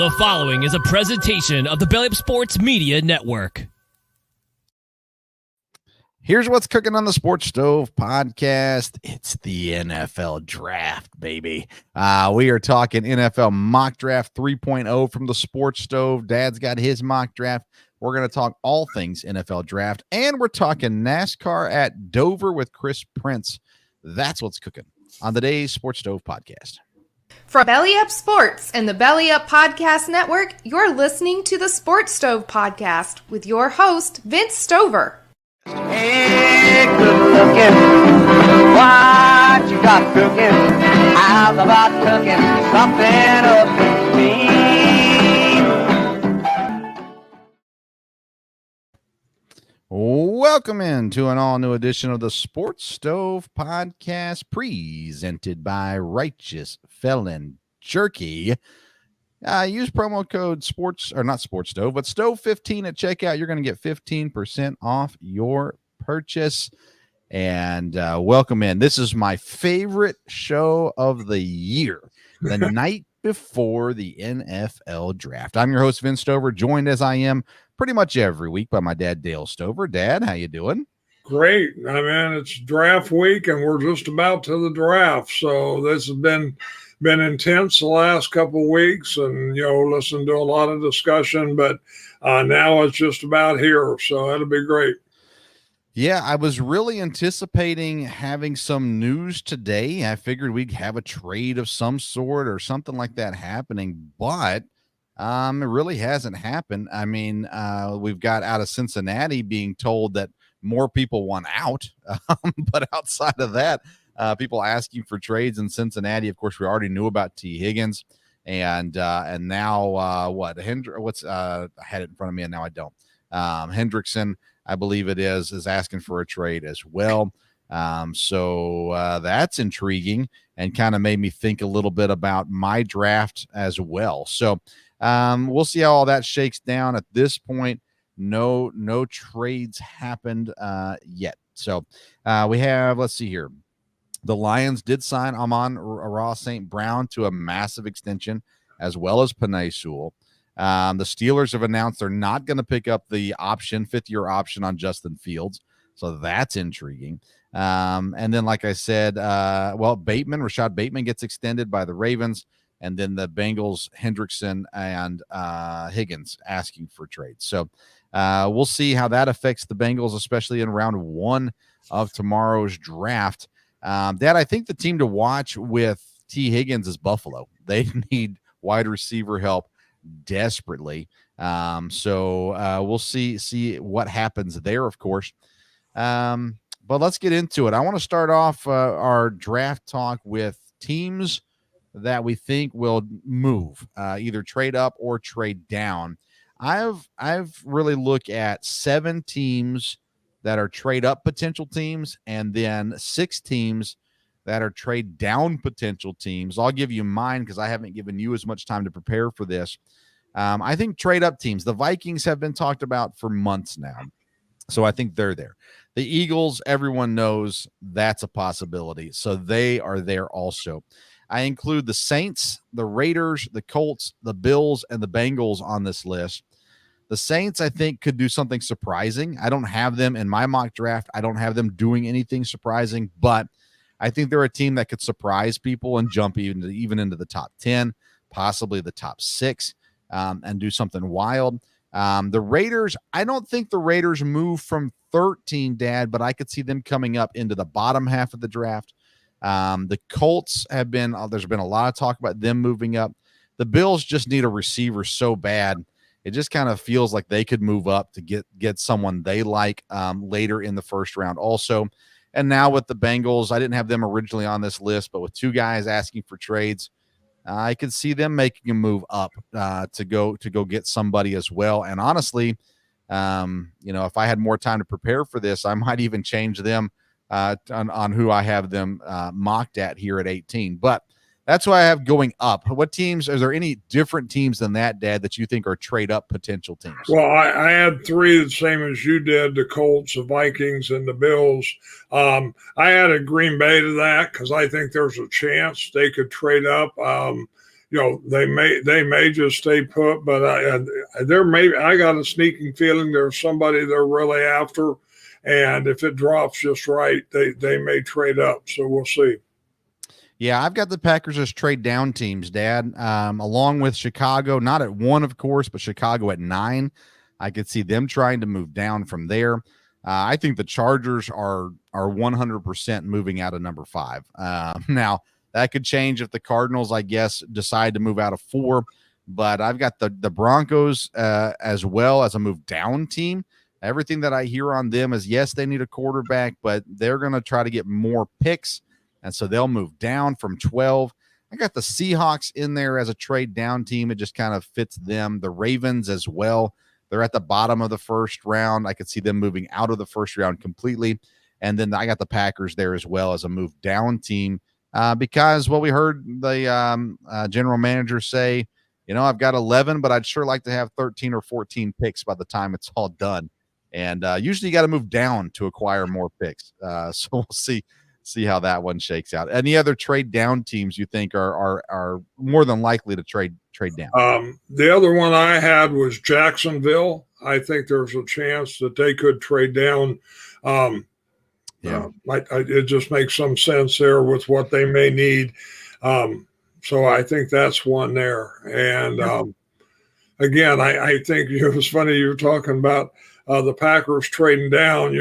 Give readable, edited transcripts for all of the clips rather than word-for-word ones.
The following is a presentation of the Belly Up Sports Media Network. Here's what's cooking on the Sports Stove podcast. It's the NFL draft, baby. We are talking NFL mock draft 3.0 from the Sports Stove. Dad's got his mock draft. We're going to talk all things NFL draft, and we're talking NASCAR at Dover with Chris Prince. That's what's cooking on today's Sports Stove podcast. From Belly Up Sports and the Belly Up Podcast Network, you're listening to the Sports Stove podcast with your host, Vince Stover. Hey, good looking, what you got cooking? How's about cooking something up for me? Welcome into an all-new edition of the Sports Stove podcast, presented by Righteous Felon Jerky. Use promo code but Stove15 at checkout. You're going to get 15% off your purchase. And welcome in. This is my favorite show of the year, the night before the NFL draft. I'm your host, Vince Stover, joined as I am pretty much every week by my dad, Dale Stover. Dad, how you doing? Great. I mean, it's draft week, and we're just about to the draft. So this has been intense the last couple of weeks, and listened to a lot of discussion, but now it's just about here, so that'll be great. Yeah, I was really anticipating having some news today. I figured we'd have a trade of some sort or something like that happening, but it really hasn't happened. I mean, we've got out of Cincinnati being told that more people want out, but outside of that, people asking for trades in Cincinnati. Of course, we already knew about T. Higgins, and now I had it in front of me, and now I don't. Hendrickson, I believe it is asking for a trade as well. So that's intriguing and kind of made me think a little bit about my draft as well. So we'll see how all that shakes down. At this point, no trades happened yet. So we have, let's see here. The Lions did sign Amon-Ra St. Brown to a massive extension, as well as Penei Sewell. The Steelers have announced they're not going to pick up the fifth-year option on Justin Fields, so that's intriguing. And then, like I said, Rashad Bateman gets extended by the Ravens, and then the Bengals, Hendrickson and Higgins asking for trades. So we'll see how that affects the Bengals, especially in round one of tomorrow's draft. Dad, I think the team to watch with T. Higgins is Buffalo. They need wide receiver help desperately. So we'll see what happens there, of course. But let's get into it. I want to start off our draft talk with teams that we think will move, either trade up or trade down. I've really looked at 7 teams that are trade up potential teams, and then 6 teams that are trade down potential teams. I'll give you mine because I haven't given you as much time to prepare for this. I think trade up teams, the Vikings have been talked about for months now, so I think they're there. The Eagles, everyone knows that's a possibility, so they are there also. I include the Saints, the Raiders, the Colts, the Bills, and the Bengals on this list. The Saints, I think, could do something surprising. I don't have them in my mock draft. I don't have them doing anything surprising, but I think they're a team that could surprise people and jump even into the top 10, possibly the top 6, and do something wild. The Raiders, I don't think the Raiders move from 13, Dad, but I could see them coming up into the bottom half of the draft. The Colts there's been a lot of talk about them moving up. The Bills just need a receiver so bad. It just kind of feels like they could move up to get someone they like later in the first round also. And now with the Bengals, I didn't have them originally on this list, but with 2 guys asking for trades, I could see them making a move up to go get somebody as well. And honestly, if I had more time to prepare for this, I might even change them on who I have them mocked at here at 18. But that's who I have going up. What teams, is there any different teams than that, Dad, that you think are trade up potential teams? Well, I had 3 the same as you did, the Colts, the Vikings, and the Bills. I added Green Bay to that because I think there's a chance they could trade up. they may just stay put, but I got a sneaking feeling there's somebody they're really after, and if it drops just right, they may trade up. So we'll see. Yeah, I've got the Packers as trade down teams, Dad, along with Chicago, not at 1, of course, but Chicago at 9. I could see them trying to move down from there. I think the Chargers are 100% moving out of number 5. Now, that could change if the Cardinals, I guess, decide to move out of 4. But I've got the Broncos as well as a move down team. Everything that I hear on them is, yes, they need a quarterback, but they're going to try to get more picks. And so they'll move down from 12. I got the Seahawks in there as a trade down team. It just kind of fits them. The Ravens as well. They're at the bottom of the first round. I could see them moving out of the first round completely. And then I got the Packers there as well as a move down team because what we heard the general manager say, I've got 11, but I'd sure like to have 13 or 14 picks by the time it's all done. And usually you got to move down to acquire more picks. So we'll see how that one shakes out. Any other trade down teams you think are more than likely to trade down? The other one I had was Jacksonville. I think there's a chance that they could trade down. It just makes some sense there with what they may need. So I think that's one there. And again, I think it was funny you were talking about the Packers trading down,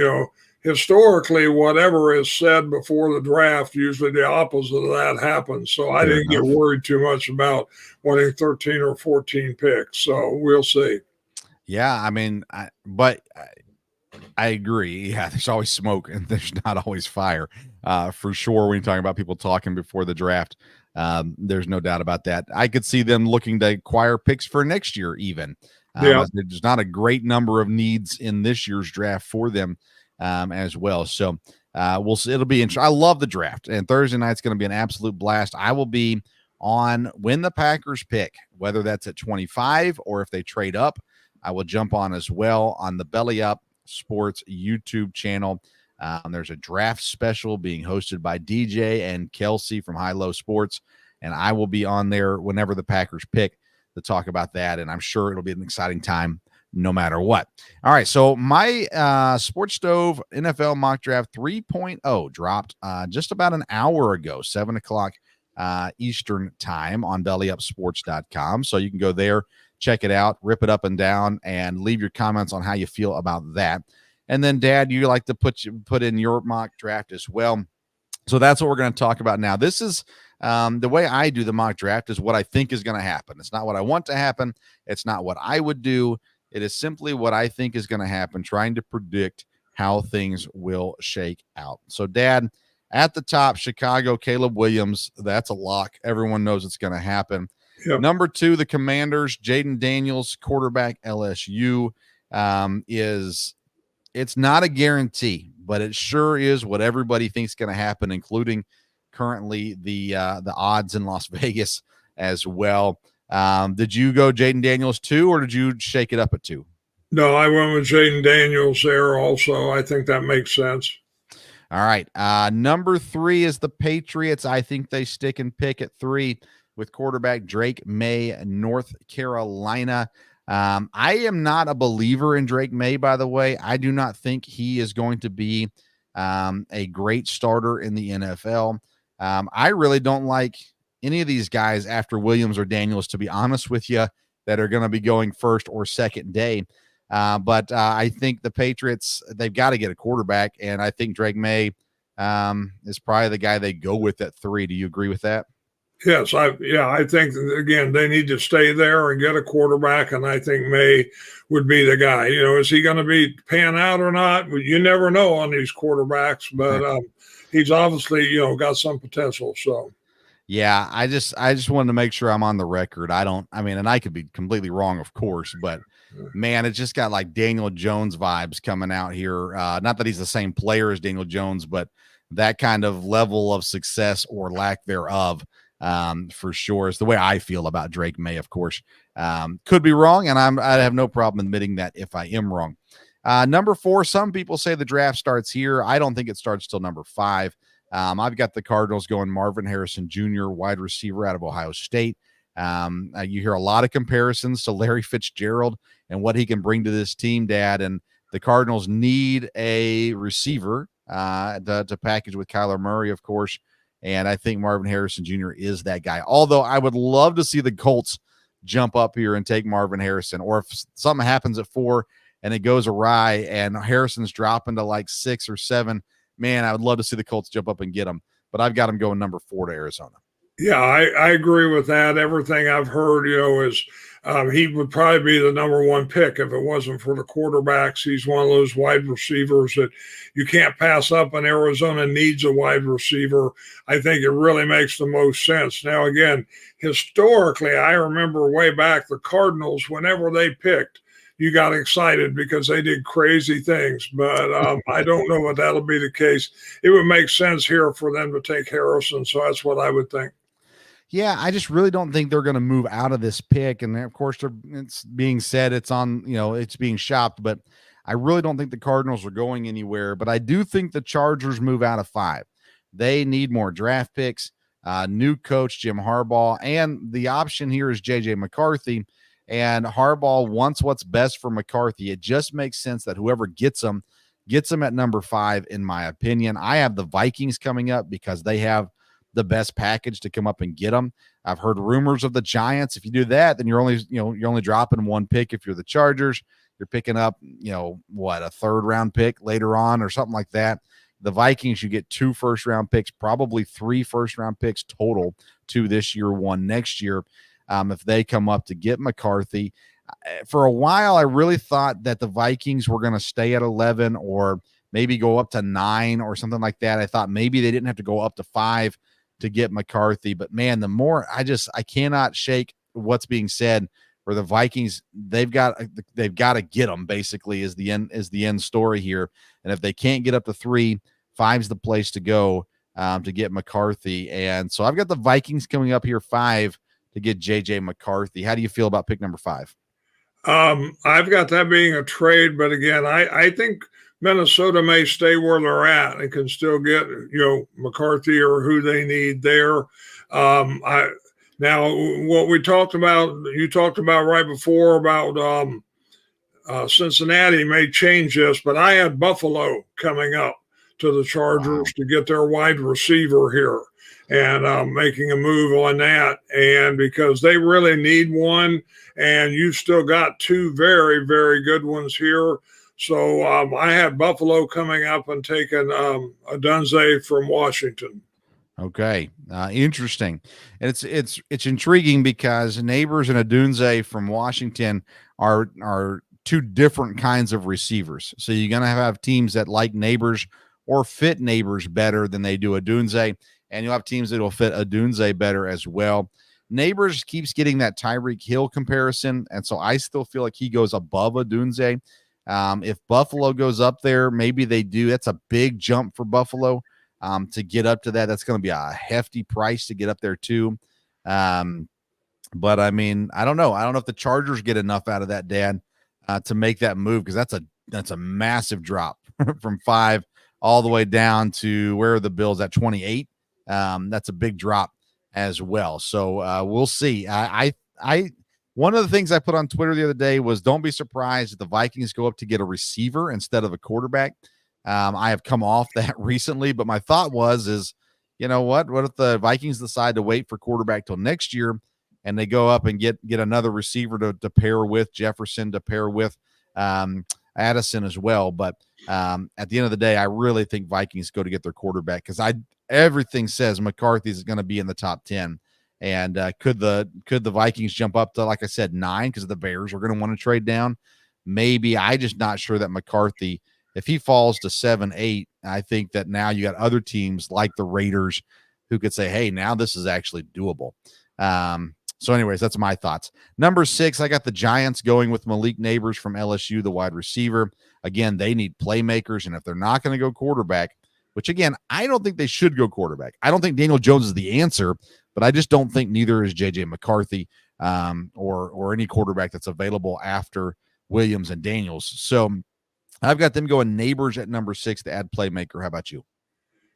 historically, whatever is said before the draft, usually the opposite of that happens. So I didn't get worried too much about wanting 13 or 14 picks. So we'll see. Yeah, I mean, I agree. Yeah, there's always smoke and there's not always fire, for sure. When you're talking about people talking before the draft, there's no doubt about that. I could see them looking to acquire picks for next year even. There's not a great number of needs in this year's draft for them. As well. So we'll see. It'll be interesting. I love the draft, and Thursday night's going to be an absolute blast. I will be on when the Packers pick, whether that's at 25 or if they trade up. I will jump on as well on the Belly Up Sports YouTube channel. There's a draft special being hosted by DJ and Kelsey from High Low Sports, and I will be on there whenever the Packers pick to talk about that, and I'm sure it'll be an exciting time no matter what. All right, so my Sports Stove NFL Mock Draft 3.0 dropped just about an hour ago, 7 o'clock Eastern time on bellyupsports.com. So you can go there, check it out, rip it up and down, and leave your comments on how you feel about that. And then, Dad, you like to put in your mock draft as well. So that's what we're going to talk about now. This is the way I do the mock draft is what I think is going to happen. It's not what I want to happen. It's not what I would do. It is simply what I think is going to happen, trying to predict how things will shake out. So, Dad, at the top, Chicago, Caleb Williams. That's a lock. Everyone knows it's going to happen. Yep. Number 2, the Commanders, Jaden Daniels, quarterback, LSU. It's not a guarantee, but it sure is what everybody thinks is going to happen, including currently the odds in Las Vegas as well. Did you go Jaden Daniels 2, or did you shake it up at 2? No, I went with Jaden Daniels there also. I think that makes sense. All right. Number 3 is the Patriots. I think they stick and pick at 3 with quarterback Drake May, North Carolina. I am not a believer in Drake May, by the way. I do not think he is going to be a great starter in the NFL. I really don't like any of these guys after Williams or Daniels, to be honest with you, that are going to be going first or second day. But I think the Patriots, they've got to get a quarterback, and I think Drake May is probably the guy they go with at 3. Do you agree with that? Yes, I think, again, they need to stay there and get a quarterback, and I think May would be the guy. Is he going to be pan out or not? You never know on these quarterbacks, but he's obviously, got some potential. So. Yeah, I just wanted to make sure I'm on the record. And I could be completely wrong, of course, but man, it just got like Daniel Jones vibes coming out here. Not that he's the same player as Daniel Jones, but that kind of level of success or lack thereof, for sure, is the way I feel about Drake May, of course. Could be wrong, and I have no problem admitting that if I am wrong. Number 4, some people say the draft starts here. I don't think it starts till number 5. I've got the Cardinals going Marvin Harrison Jr., wide receiver out of Ohio State. You hear a lot of comparisons to Larry Fitzgerald and what he can bring to this team, Dad. And the Cardinals need a receiver to package with Kyler Murray, of course. And I think Marvin Harrison Jr. is that guy. Although I would love to see the Colts jump up here and take Marvin Harrison, or if something happens at 4 and it goes awry and Harrison's dropping to like 6 or 7, man, I would love to see the Colts jump up and get him. But I've got him going number 4 to Arizona. Yeah, I agree with that. Everything I've heard, is he would probably be the number 1 pick if it wasn't for the quarterbacks. He's one of those wide receivers that you can't pass up, and Arizona needs a wide receiver. I think it really makes the most sense. Now, again, historically, I remember way back the Cardinals, whenever they picked, you got excited because they did crazy things. But I don't know if that'll be the case. It would make sense here for them to take Harrison, so that's what I would think. Yeah, I just really don't think they're going to move out of this pick. And of course, it's being said it's on, it's being shopped, but I really don't think the Cardinals are going anywhere. But I do think the Chargers move out of 5. They need more draft picks, new coach Jim Harbaugh, and the option here is JJ McCarthy. And Harbaugh wants what's best for McCarthy. It just makes sense that whoever gets him at number 5, in my opinion. I have the Vikings coming up because they have the best package to come up and get them. I've heard rumors of the Giants. If you do that, then you're only dropping 1 pick. If you're the Chargers, you're picking up, a 3rd round pick later on or something like that. The Vikings, you get 2 first-round picks, probably 3 first-round picks total, 2 this year, 1 next year, if they come up to get McCarthy. For a while, I really thought that the Vikings were going to stay at 11 or maybe go up to 9 or something like that. I thought maybe they didn't have to go up to 5 to get McCarthy, but man, the more I cannot shake what's being said where the Vikings, they've got to get them, basically, is the end story here. And if they can't get up to 3, 5's the place to go to get McCarthy. And so I've got the Vikings coming up here 5 to get JJ McCarthy. How do you feel about pick number 5? I've got that being a trade, but again, I think Minnesota may stay where they're at and can still get, McCarthy or who they need there. Now what you talked about right before about Cincinnati may change this, but I had Buffalo coming up to the Chargers to get their wide receiver here and making a move on that. And because they really need one, and you've still got 2 very, very good ones here. So I had Buffalo coming up and taking Odunze from Washington. Okay, interesting. And it's intriguing because Neighbors and Odunze from Washington are 2 different kinds of receivers. So you're going to have teams that like Neighbors or fit Neighbors better than they do Odunze, and you'll have teams that will fit Odunze better as well. Neighbors keeps getting that Tyreek Hill comparison, and so I still feel like he goes above Odunze. If Buffalo goes up there, maybe they do. That's a big jump for Buffalo to get up to that. That's going to be a hefty price to get up there too. But I mean, I don't know. I don't know if the Chargers get enough out of that, Dad, to make that move, because that's a massive drop from 5 all the way down to where are the Bills at 28. That's a big drop as well. So we'll see. One of the things I put on Twitter the other day was don't be surprised if the Vikings go up to get a receiver instead of a quarterback. I have come off that recently, but my thought is, what if the Vikings decide to wait for quarterback till next year and they go up and get another receiver to pair with Jefferson, to pair with Addison as well. But at the end of the day, I really think Vikings go to get their quarterback because everything says McCarthy's going to be in the top 10. And could the Vikings jump up to, like I said, 9 because the Bears are going to want to trade down? Maybe. I just not sure that McCarthy, if he falls to 7, 8, I think that now you got other teams like the Raiders who could say, hey, now this is actually doable. So anyways, that's my thoughts. Number 6, I got the Giants going with Malik Neighbors from LSU, the wide receiver. Again, they need playmakers, and if they're not going to go quarterback, which again, I don't think they should go quarterback. I don't think Daniel Jones is the answer, but I just don't think neither is JJ McCarthy or any quarterback that's available after Williams and Daniels. So I've got them going Neighbors at number 6 to add playmaker. How about you?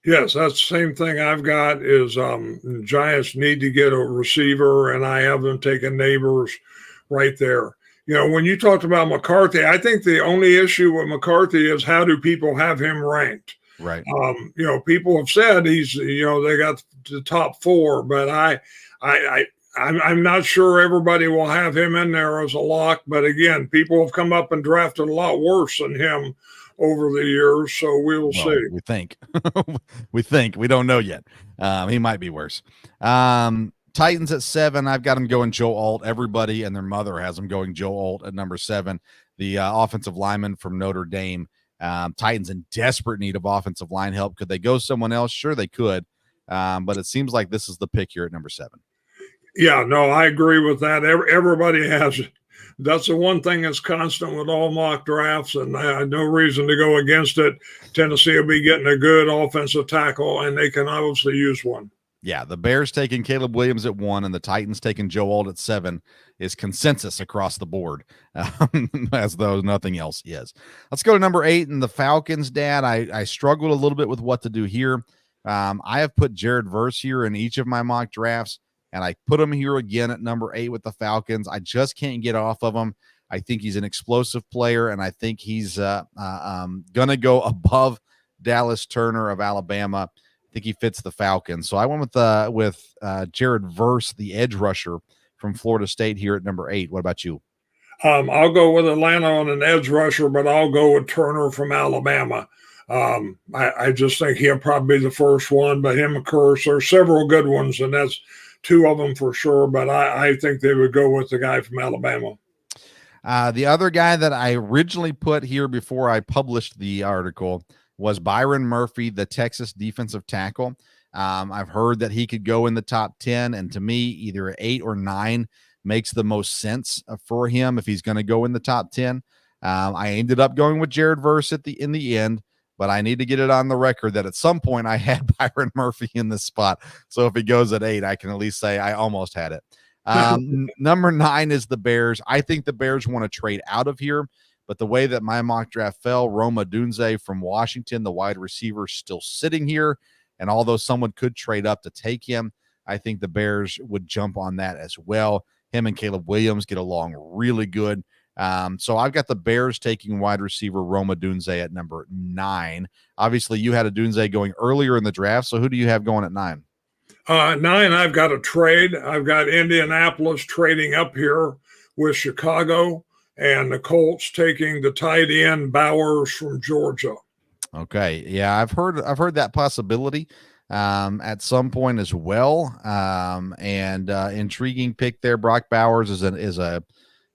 Yes, that's the same thing I've got is Giants need to get a receiver, and I have them taking Neighbors right there. When you talked about McCarthy, I think the only issue with McCarthy is how do people have him ranked? Right. People have said he's, they got the top 4, but I'm not sure everybody will have him in there as a lock. But again, people have come up and drafted a lot worse than him over the years, so we will see. We think. We don't know yet. He might be worse. Titans at 7. I've got him going Joe Alt. Everybody and their mother has him going Joe Alt at number 7. The offensive lineman from Notre Dame. Titans in desperate need of offensive line help. Could they go someone else? Sure, they could. But it seems like this is the pick here at number 7. Yeah, no, I agree with that. Everybody has it. That's the one thing that's constant with all mock drafts, and I have no reason to go against it. Tennessee will be getting a good offensive tackle, and they can obviously use one. Yeah, the Bears taking Caleb Williams at 1 and the Titans taking Joe Alt at 7 is consensus across the board, as though nothing else is. Let's go to number 8 and the Falcons, Dad. I struggled a little bit with what to do here. I have put Jared Verse here in each of my mock drafts, and I put him here again at number 8 with the Falcons. I just can't get off of him. I think he's an explosive player, and I think he's going to go above Dallas Turner of Alabama. I think he fits the Falcons. So I went with Jared Verse, the edge rusher from Florida State here at number 8. What about you? I'll go with Atlanta on an edge rusher, but I'll go with Turner from Alabama. I just think he'll probably be the first one, but him and Curse, there's several good ones, and that's 2 of them for sure, but I think they would go with the guy from Alabama. The other guy that I originally put here before I published the article was Byron Murphy, the Texas defensive tackle. I've heard that he could go in the top 10, and to me, either 8 or 9 makes the most sense for him if he's going to go in the top 10. I ended up going with Jared Verse in the end, but I need to get it on the record that at some point I had Byron Murphy in this spot. So if he goes at 8, I can at least say I almost had it. Number 9 is the Bears. I think the Bears want to trade out of here, but the way that my mock draft fell, Roma Dunze from Washington, the wide receiver, still sitting here. And although someone could trade up to take him, I think the Bears would jump on that as well. Him and Caleb Williams get along really good. So I've got the Bears taking wide receiver Roma Dunze at number 9. Obviously, you had a Dunze going earlier in the draft. So who do you have going at 9? 9, I've got a trade. I've got Indianapolis trading up here with Chicago, and the Colts taking the tight end Bowers from Georgia. Okay, yeah, I've heard that possibility at some point as well. And intriguing pick there. Brock Bowers is an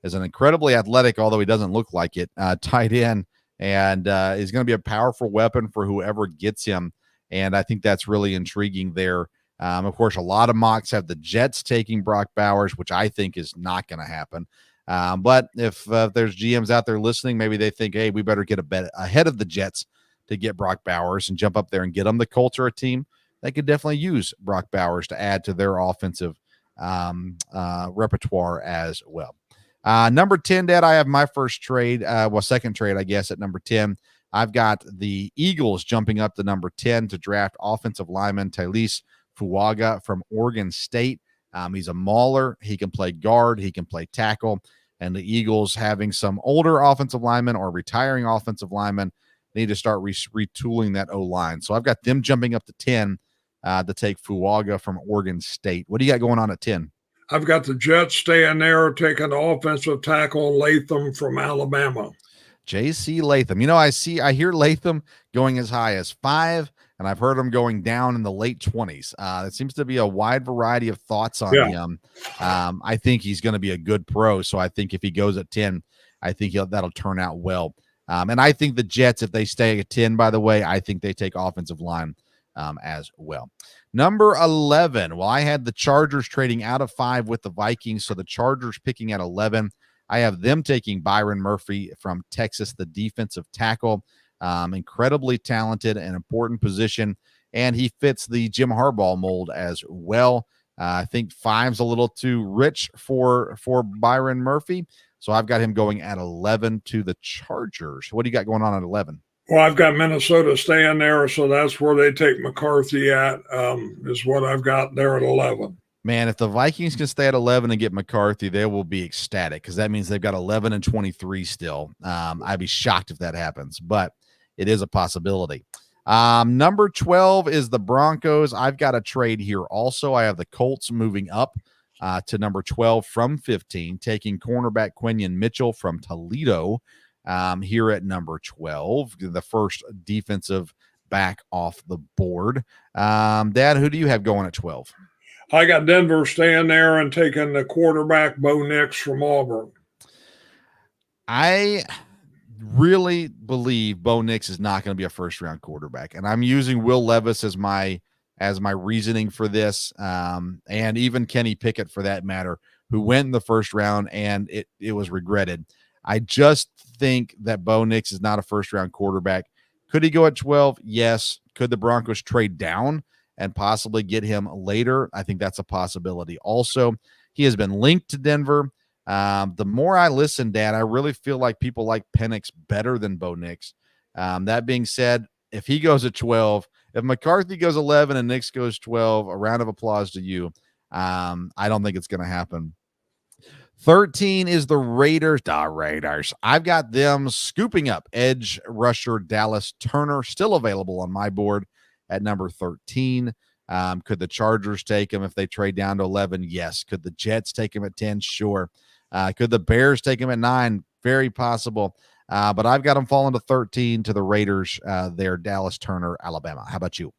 incredibly athletic, although he doesn't look like it, tight end, and is going to be a powerful weapon for whoever gets him. And I think that's really intriguing there. Of course, a lot of mocks have the Jets taking Brock Bowers, which I think is not going to happen. But if there's GMs out there listening, maybe they think, hey, we better get a bet ahead of the Jets to get Brock Bowers and jump up there and get them. The Colts are a team that could definitely use Brock Bowers to add to their offensive repertoire as well. Number 10, Dad, I have my first trade, second trade, I guess, at number 10. I've got the Eagles jumping up to number 10 to draft offensive lineman Talise Fuaga from Oregon State. He's a mauler. He can play guard. He can play tackle. And the Eagles, having some older offensive linemen or retiring offensive linemen, need to start retooling that O-line. So I've got them jumping up to 10 to take Fuaga from Oregon State. What do you got going on at 10? I've got the Jets staying there, taking the offensive tackle Latham from Alabama. J.C. Latham. I hear Latham going as high as 5, and I've heard him going down in the late 20s. It seems to be a wide variety of thoughts on him. I think he's going to be a good pro, so I think if he goes at 10, I think that'll turn out well. And I think the Jets, if they stay at 10, by the way, I think they take offensive line as well. Number 11. Well, I had the Chargers trading out of 5 with the Vikings, so the Chargers picking at 11. I have them taking Byron Murphy from Texas, the defensive tackle. Incredibly talented and important position, and he fits the Jim Harbaugh mold as well. I think 5's a little too rich for Byron Murphy, so I've got him going at 11 to the Chargers. What do you got going on at 11? Well, I've got Minnesota staying there, so that's where they take McCarthy at, is what I've got there at 11. Man, if the Vikings can stay at 11 and get McCarthy, they will be ecstatic because that means they've got 11 and 23 still. I'd be shocked if that happens, but it is a possibility. Number 12 is the Broncos. I've got a trade here also. I have the Colts moving up to number 12 from 15, taking cornerback Quinion Mitchell from Toledo here at number 12, the first defensive back off the board. Dad, who do you have going at 12? I got Denver staying there and taking the quarterback Bo Nix from Auburn. I really believe Bo Nix is not going to be a first-round quarterback, and I'm using Will Levis as my reasoning for this, and even Kenny Pickett for that matter, who went in the first round and it was regretted. I just think that Bo Nix is not a first-round quarterback. Could he go at 12? Yes. Could the Broncos trade down and possibly get him later? I think that's a possibility. Also, he has been linked to Denver. The more I listen, Dad, I really feel like people like Penix better than Bo Nix. That being said, if he goes at 12, if McCarthy goes 11 and Nix goes 12, a round of applause to you. I don't think it's going to happen. 13 is the Raiders. Raiders. I've got them scooping up edge rusher Dallas Turner, still available on my board at number 13. Could the Chargers take him if they trade down to 11? Yes. Could the Jets take him at 10? Sure. Could the Bears take him at 9? Very possible. But I've got him falling to 13 to the Raiders there, Dallas Turner, Alabama. How about you?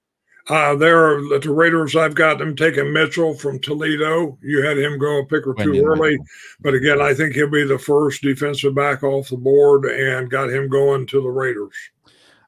There, the Raiders, I've got them taking Mitchell from Toledo. You had him go a pick or two early. But again, I think he'll be the first defensive back off the board and got him going to the Raiders.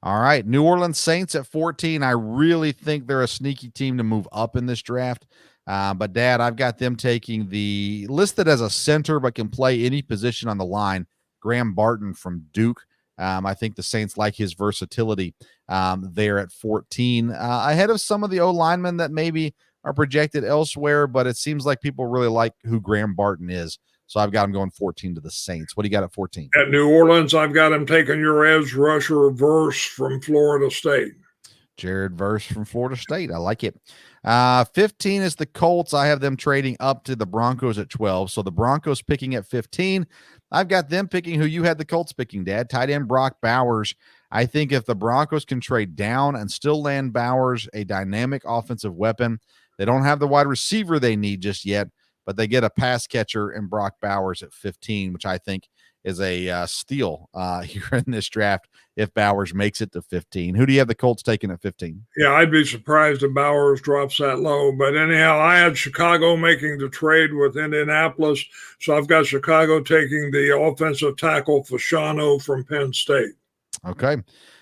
All right. New Orleans Saints at 14. I really think they're a sneaky team to move up in this draft. But, Dad, I've got them taking the listed as a center but can play any position on the line, Graham Barton from Duke. I think the Saints like his versatility there at 14, ahead of some of the O-linemen that maybe are projected elsewhere, but it seems like people really like who Graham Barton is. So I've got him going 14 to the Saints. What do you got at 14? At New Orleans, I've got him taking your edge rusher Verse from Florida State. Jared Verse from Florida State. I like it. 15 is the Colts. I have them trading up to the Broncos at 12. So the Broncos picking at 15. I've got them picking who you had the Colts picking, Dad. Tight end Brock Bowers. I think if the Broncos can trade down and still land Bowers, a dynamic offensive weapon, they don't have the wide receiver they need just yet, but they get a pass catcher in Brock Bowers at 15, which I think is a steal here in this draft if Bowers makes it to 15. Who do you have the Colts taking at 15? Yeah, I'd be surprised if Bowers drops that low. But anyhow, I had Chicago making the trade with Indianapolis, so I've got Chicago taking the offensive tackle Fasciano from Penn State. Okay.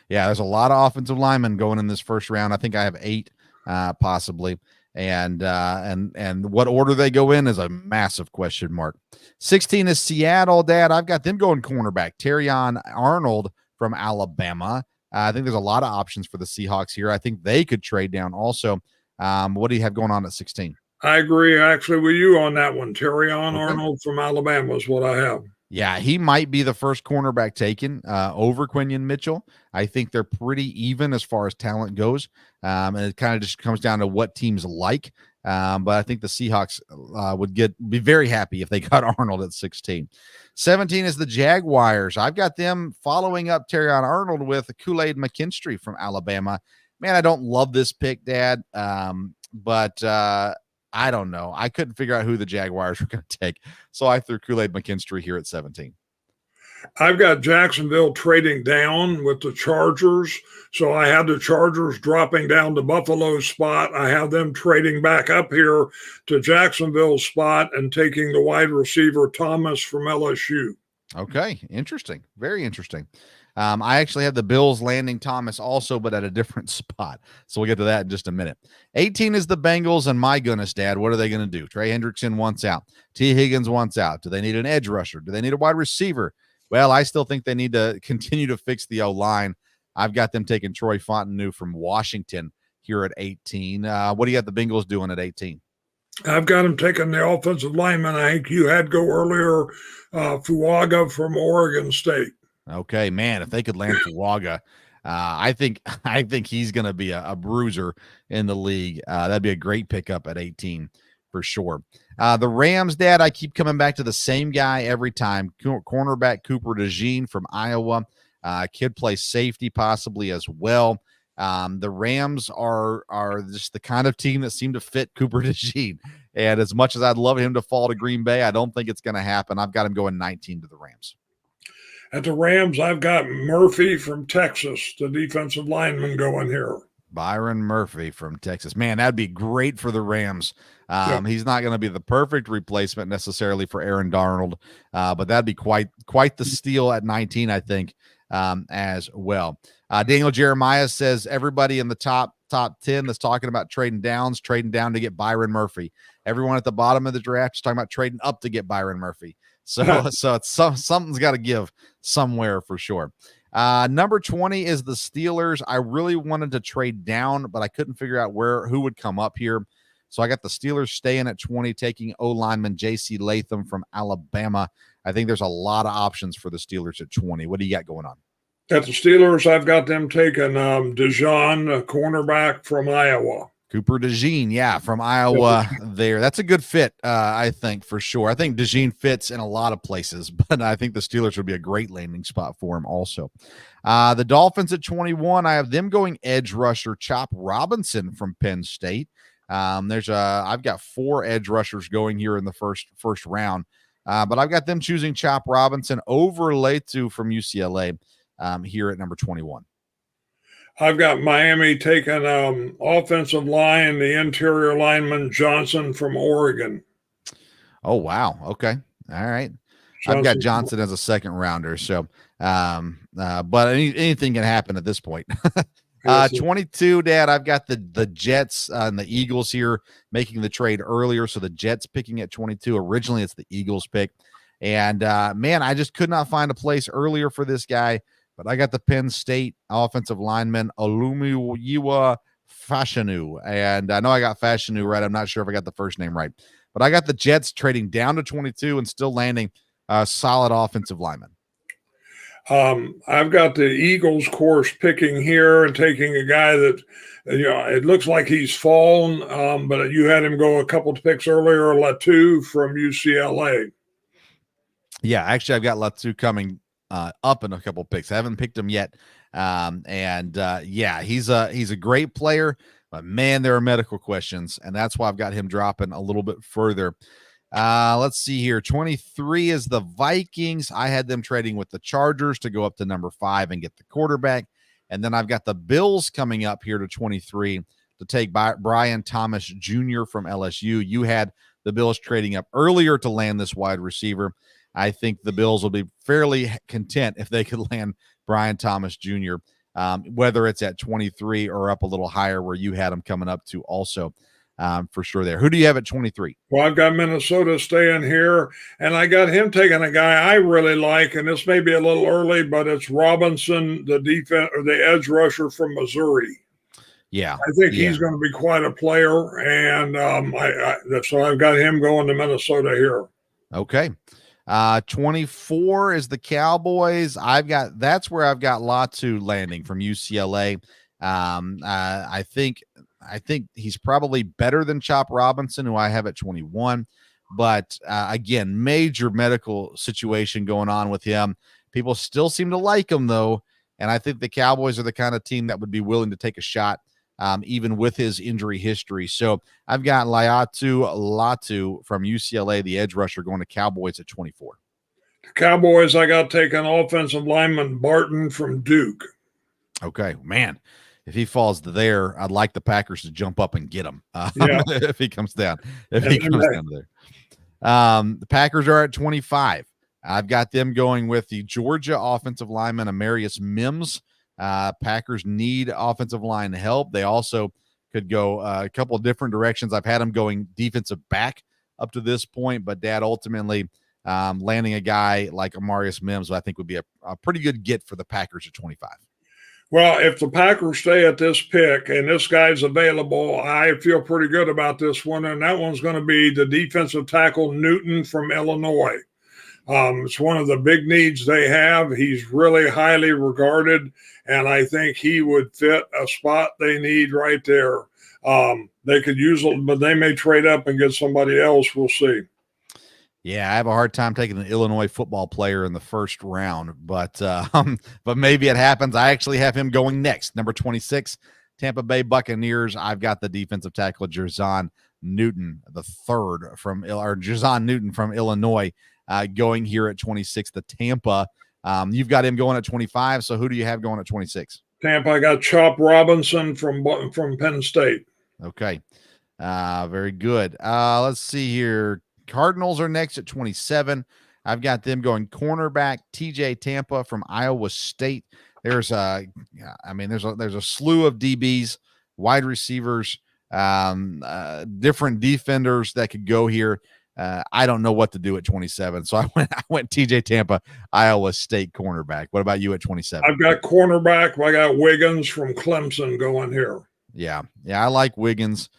Yeah, there's a lot of offensive linemen going in this first round. I think I have 8 possibly. And what order they go in is a massive question mark. 16 is Seattle, Dad. I've got them going cornerback. Terrion Arnold from Alabama. I think there's a lot of options for the Seahawks here. I think they could trade down also. What do you have going on at 16? I agree actually with you on that one. Terrion Arnold from Alabama is what I have. Yeah, he might be the first cornerback taken over Quinion Mitchell. I think they're pretty even as far as talent goes. And it kind of just comes down to what teams like. But I think the Seahawks would be very happy if they got Arnold at 16. 17 is the Jaguars. I've got them following up Terrion Arnold with Kool-Aid McKinstry from Alabama. Man, I don't love this pick, Dad. But I don't know. I couldn't figure out who the Jaguars were going to take. So I threw Kool-Aid McKinstry here at 17. I've got Jacksonville trading down with the Chargers. So I have the Chargers dropping down to Buffalo's spot. I have them trading back up here to Jacksonville's spot and taking the wide receiver Thomas from LSU. Okay. Interesting. Very interesting. I actually had the Bills landing Thomas also, but at a different spot. So we'll get to that in just a minute. 18 is the Bengals, and my goodness, Dad, what are they going to do? Trey Hendrickson wants out. T. Higgins wants out. Do they need an edge rusher? Do they need a wide receiver? Well, I still think they need to continue to fix the O-line. I've got them taking Troy Fontenot from Washington here at 18. What do you got the Bengals doing at 18? I've got them taking the offensive lineman. I think you had go earlier, Fuaga from Oregon State. Okay, man, if they could land Fuaga, I think he's going to be a bruiser in the league. That'd be a great pickup at 18 for sure. The Rams, Dad, I keep coming back to the same guy every time. Cornerback Cooper DeJean from Iowa. Kid plays safety possibly as well. The Rams are just the kind of team that seem to fit Cooper DeJean. And as much as I'd love him to fall to Green Bay, I don't think it's going to happen. I've got him going 19 to the Rams. At the Rams, I've got Murphy from Texas, the defensive lineman, going here. Byron Murphy from Texas. Man, that'd be great for the Rams. He's not going to be the perfect replacement necessarily for Aaron Darnold, but that'd be quite the steal at 19, I think, as well. Daniel Jeremiah says everybody in the top 10 that's talking about trading down to get Byron Murphy. Everyone at the bottom of the draft is talking about trading up to get Byron Murphy. So it's something's got to give somewhere for sure. Number 20 is the Steelers. I really wanted to trade down, but I couldn't figure out who would come up here. So I got the Steelers staying at 20, taking O-lineman J.C. Latham from Alabama. I think there's a lot of options for the Steelers at 20. What do you got going on? At the Steelers, I've got them taking DeJean, a cornerback from Iowa. Cooper DeJean, from Iowa there. That's a good fit, I think, for sure. I think DeJean fits in a lot of places, but I think the Steelers would be a great landing spot for him also. The Dolphins at 21, I have them going edge rusher Chop Robinson from Penn State. I've got 4 edge rushers going here in the first round, but I've got them choosing Chop Robinson over Letu from UCLA here at number 21. I've got Miami taking offensive line, the interior lineman Johnson from Oregon. Oh, wow. Okay. All right. I've got Johnson as a second rounder. So, but anything can happen at this point. 22, Dad, I've got the Jets and the Eagles here making the trade earlier. So the Jets picking at 22. Originally, it's the Eagles pick. And, man, I just could not find a place earlier for this guy. But I got the Penn State offensive lineman Olumiyiwa Fashanu. And I know I got Fashanu right. I'm not sure if I got the first name right. But I got the Jets trading down to 22 and still landing a solid offensive lineman. I've got the Eagles course picking here and taking a guy that, it looks like he's fallen, but you had him go a couple of picks earlier, Latu from UCLA. Yeah, actually, I've got Latu coming up in a couple picks. I haven't picked him yet. He's a great player, but man, there are medical questions, and that's why I've got him dropping a little bit further. Let's see here. 23 is the Vikings. I had them trading with the Chargers to go up to number 5 and get the quarterback. And then I've got the Bills coming up here to 23 to take Brian Thomas Jr. from LSU. You had the Bills trading up earlier to land this wide receiver. I think the Bills will be fairly content if they could land Brian Thomas Jr., whether it's at 23 or up a little higher where you had him coming up to also for sure there. Who do you have at 23? Well, I've got Minnesota staying here, and I got him taking a guy I really like, and this may be a little early, but it's Robinson, the defense or the edge rusher from Missouri. Yeah, I think he's going to be quite a player, and so I've got him going to Minnesota here. Okay. 24 is the Cowboys. That's where I've got Latu landing from UCLA. I think he's probably better than Chop Robinson, who I have at 21. But again, major medical situation going on with him. People still seem to like him, though. And I think the Cowboys are the kind of team that would be willing to take a shot, even with his injury history. So I've got Latu from UCLA, the edge rusher, going to Cowboys at 24. The Cowboys, I got taken offensive lineman Barton from Duke. Okay, man. If he falls to there, I'd like the Packers to jump up and get him if he comes down. Down there. The Packers are at 25. I've got them going with the Georgia offensive lineman Amarius Mims. Packers need offensive line help. They also could go a couple of different directions. I've had them going defensive back up to this point, but Dad ultimately landing a guy like Amarius Mims, I think would be a pretty good get for the Packers at 25. Well, if the Packers stay at this pick and this guy's available, I feel pretty good about this one. And that one's going to be the defensive tackle Newton from Illinois. It's one of the big needs they have. He's really highly regarded, and I think he would fit a spot they need right there. They could use it, but they may trade up and get somebody else. We'll see. Yeah, I have a hard time taking an Illinois football player in the first round, but maybe it happens. I actually have him going next, number 26, Tampa Bay Buccaneers. I've got the defensive tackle Jerzon Newton, Jerzon Newton from Illinois, going here at 26. The Tampa, you've got him going at 25. So who do you have going at 26? Tampa, I got Chop Robinson from Penn State. Okay, very good. Let's see here. Cardinals are next at 27. I've got them going cornerback TJ Tampa from Iowa State. There's a slew of DBs, wide receivers, different defenders that could go here. I don't know what to do at 27, so I went TJ Tampa, Iowa State cornerback. What about you at 27? I've got cornerback. I got Wiggins from Clemson going here. Yeah, I like Wiggins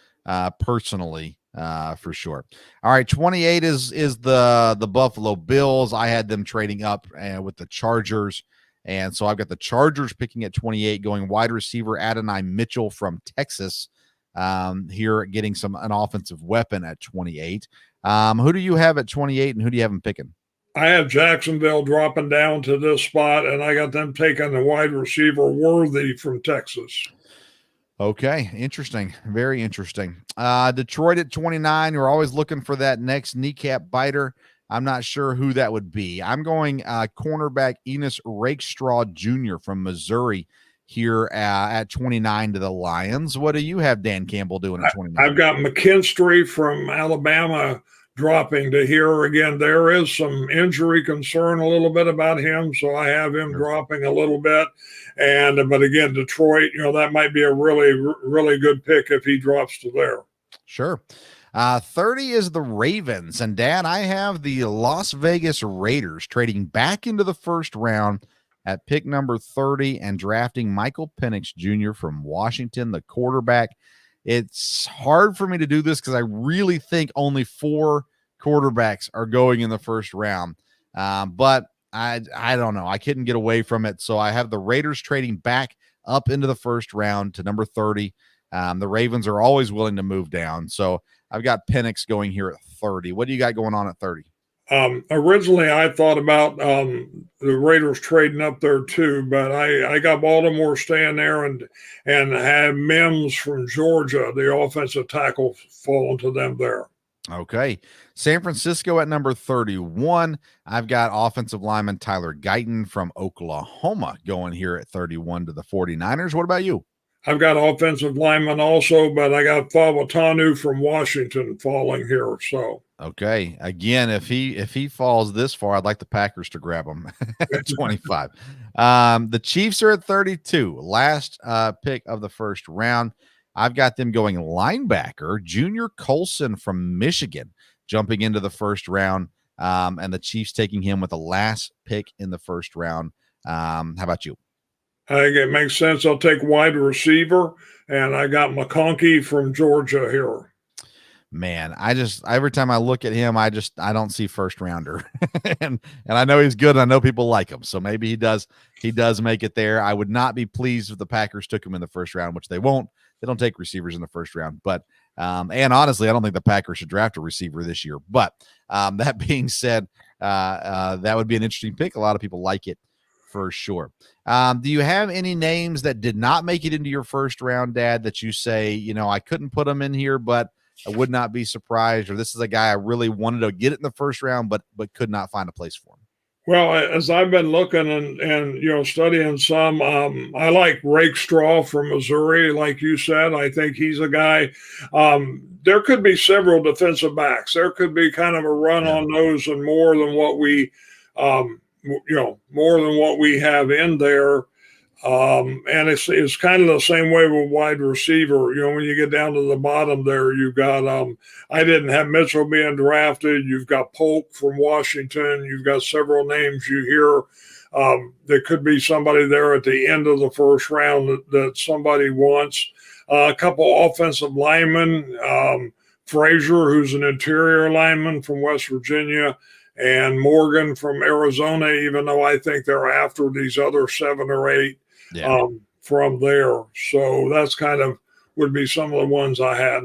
personally. For sure. All right, 28 is the Buffalo Bills. I had them trading up with the Chargers, and so I've got the Chargers picking at 28, going wide receiver Adonai Mitchell from Texas. Here getting an offensive weapon at 28. Who do you have at 28, and who do you have them picking? I have Jacksonville dropping down to this spot, and I got them taking the wide receiver Worthy from Texas. Okay, interesting. Very interesting. Detroit at 29. We're always looking for that next kneecap biter. I'm not sure who that would be. I'm going cornerback Enos Rakestraw Jr. from Missouri here at 29 to the Lions. What do you have Dan Campbell doing at 29? I've got McKinstry from Alabama dropping to here again. There is some injury concern a little bit about him, so I have him dropping a little bit. But again, Detroit, that might be a really, really good pick if he drops to there. Sure. 30 is the Ravens. And Dad, I have the Las Vegas Raiders trading back into the first round at pick number 30 and drafting Michael Penix Jr. from Washington, the quarterback. It's hard for me to do this because I really think only 4 quarterbacks are going in the first round. But I don't know. I couldn't get away from it. So I have the Raiders trading back up into the first round to number 30. The Ravens are always willing to move down. So I've got Penix going here at 30. What do you got going on at 30? Originally, I thought about the Raiders trading up there too, but I got Baltimore staying there and had Mims from Georgia, the offensive tackle, falling to them there. Okay. San Francisco at number 31. I've got offensive lineman Tyler Guyton from Oklahoma going here at 31 to the 49ers. What about you? I've got offensive lineman also, but I got Fawatanu from Washington falling here. So okay, again, if he falls this far, I'd like the Packers to grab him at 25. The Chiefs are at 32, last pick of the first round. I've got them going linebacker Junior Colson from Michigan, jumping into the first round, and the Chiefs taking him with the last pick in the first round. How about you? I think it makes sense. I'll take wide receiver, and I got McConkey from Georgia here. Man, every time I look at him, I don't see first rounder, and I know he's good. And I know people like him, so maybe he does make it there. I would not be pleased if the Packers took him in the first round, which they won't. They don't take receivers in the first round, but and honestly, I don't think the Packers should draft a receiver this year. But that being said, that would be an interesting pick. A lot of people like it for sure. Do you have any names that did not make it into your first round, Dad, that you say, I couldn't put them in here, but I would not be surprised, or this is a guy I really wanted to get it in the first round, but could not find a place for him? Well, as I've been looking and studying some, I like Rakestraw from Missouri, like you said. I think he's a guy. There could be several defensive backs. There could be kind of a run on those and more than what we have in there. And it's kind of the same way with wide receiver. When you get down to the bottom there, you've got, I didn't have Mitchell being drafted. You've got Polk from Washington. You've got several names you hear. There could be somebody there at the end of the first round that somebody wants. A couple offensive linemen, Frazier, who's an interior lineman from West Virginia, and Morgan from Arizona, even though I think they're after these other 7 or 8 from there. So that's kind of would be some of the ones I had.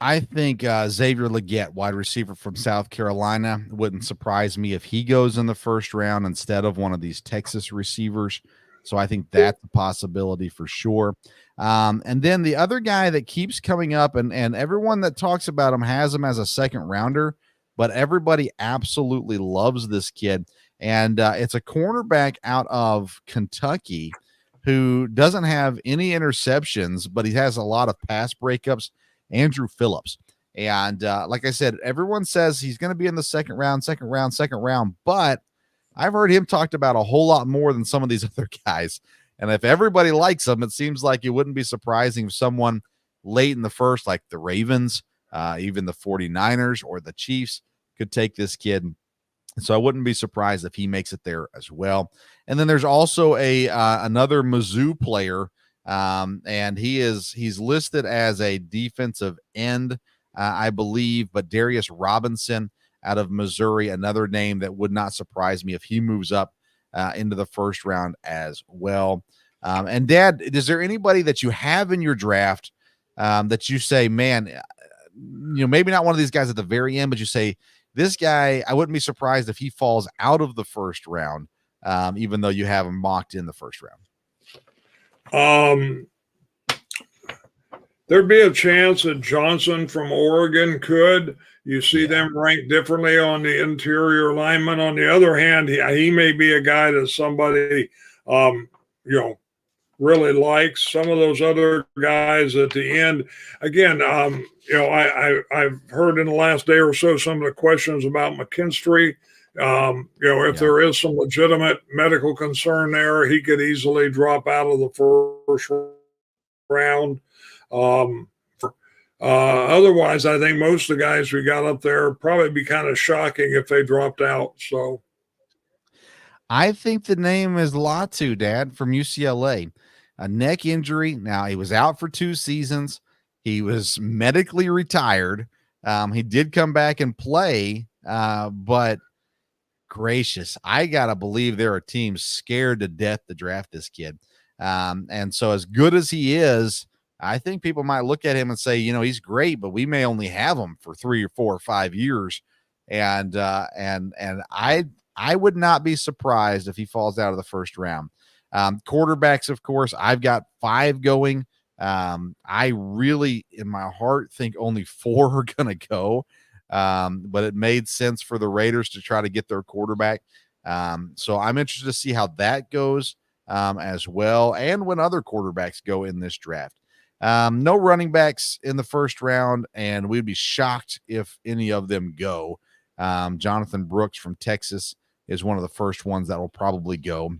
I think Xavier Legette, wide receiver from South Carolina, wouldn't surprise me if he goes in the first round instead of one of these Texas receivers. So I think that's a possibility for sure. And then the other guy that keeps coming up, and everyone that talks about him has him as a second rounder, but everybody absolutely loves this kid. And it's a cornerback out of Kentucky who doesn't have any interceptions, but he has a lot of pass breakups. Andrew Phillips. And like I said, everyone says he's going to be in the second round, but I've heard him talked about a whole lot more than some of these other guys. And if everybody likes him, it seems like it wouldn't be surprising if someone late in the first, like the Ravens, even the 49ers or the Chiefs, could take this kid. So I wouldn't be surprised if he makes it there as well. And then there's also another Mizzou player, and he's listed as a defensive end, I believe, but Darius Robinson out of Missouri, another name that would not surprise me if he moves up into the first round as well. And Dad, is there anybody that you have in your draft that you say, man, maybe not one of these guys at the very end, but you say, this guy, I wouldn't be surprised if he falls out of the first round, even though you have him mocked in the first round? There'd be a chance that Johnson from Oregon could. You see them ranked differently on the interior lineman. On the other hand, he may be a guy that somebody, really likes. Some of those other guys at the end, again, I've heard in the last day or so some of the questions about McKinstry. If there is some legitimate medical concern there, he could easily drop out of the first round. Otherwise, I think most of the guys we got up there probably be kind of shocking if they dropped out. So I think the name is Latu, Dad, from UCLA. A neck injury. Now, he was out for 2 seasons. He was medically retired. He did come back and play, but gracious, I gotta believe there are teams scared to death to draft this kid. And so as good as he is, I think people might look at him and say, he's great, but we may only have him for 3 or 4 or 5 years. And I would not be surprised if he falls out of the first round. Quarterbacks, of course, I've got 5 going. I really, in my heart, think only 4 are going to go. But it made sense for the Raiders to try to get their quarterback. So I'm interested to see how that goes as well, and when other quarterbacks go in this draft. No running backs in the first round, and we'd be shocked if any of them go. Jonathan Brooks from Texas is one of the first ones that will probably go.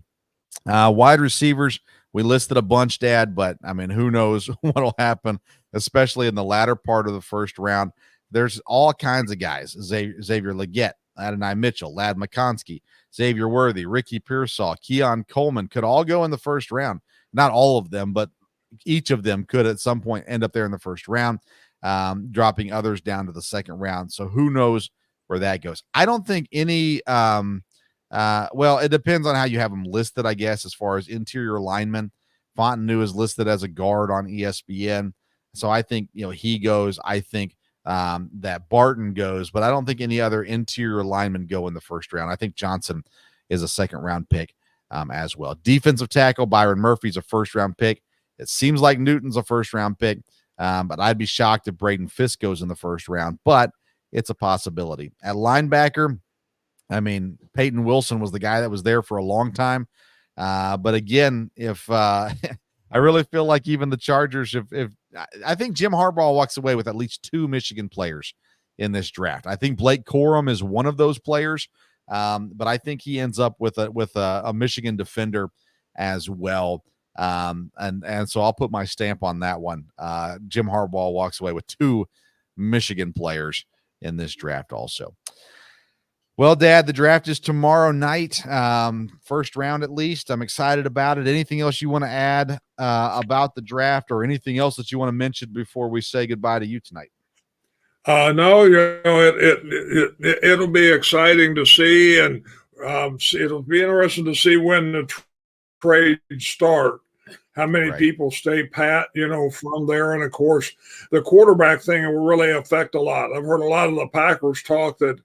Wide receivers, we listed a bunch, Dad, but I mean, who knows what will happen, especially in the latter part of the first round. There's all kinds of guys: Xavier Legette, Adonai Mitchell, Ladd McConkey, Xavier Worthy, Ricky Pearsall, Keon Coleman could all go in the first round. Not all of them, but each of them could at some point end up there in the first round, dropping others down to the second round. So who knows where that goes? I don't think any well, it depends on how you have them listed, I guess, as far as interior linemen. Fontenot is listed as a guard on ESPN. So I think, he goes. I think that Barton goes, but I don't think any other interior linemen go in the first round. I think Johnson is a second round pick as well. Defensive tackle, Byron Murphy's a first round pick. It seems like Newton's a first round pick, but I'd be shocked if Braden Fisk goes in the first round, but it's a possibility. At linebacker, I mean, Peyton Wilson was the guy that was there for a long time. But again, if I really feel like even the Chargers, if I think Jim Harbaugh walks away with at least 2 Michigan players in this draft. I think Blake Corum is one of those players, but I think he ends up with a Michigan defender as well. And so I'll put my stamp on that one. Jim Harbaugh walks away with 2 Michigan players in this draft also. Well, Dad, the draft is tomorrow night, first round at least. I'm excited about it. Anything else you want to add about the draft, or anything else that you want to mention before we say goodbye to you tonight? No, it'll be exciting to see, and it'll be interesting to see when the trades start. How many Right. people stay pat, from there, and of course, the quarterback thing will really affect a lot. I've heard a lot of the Packers talk that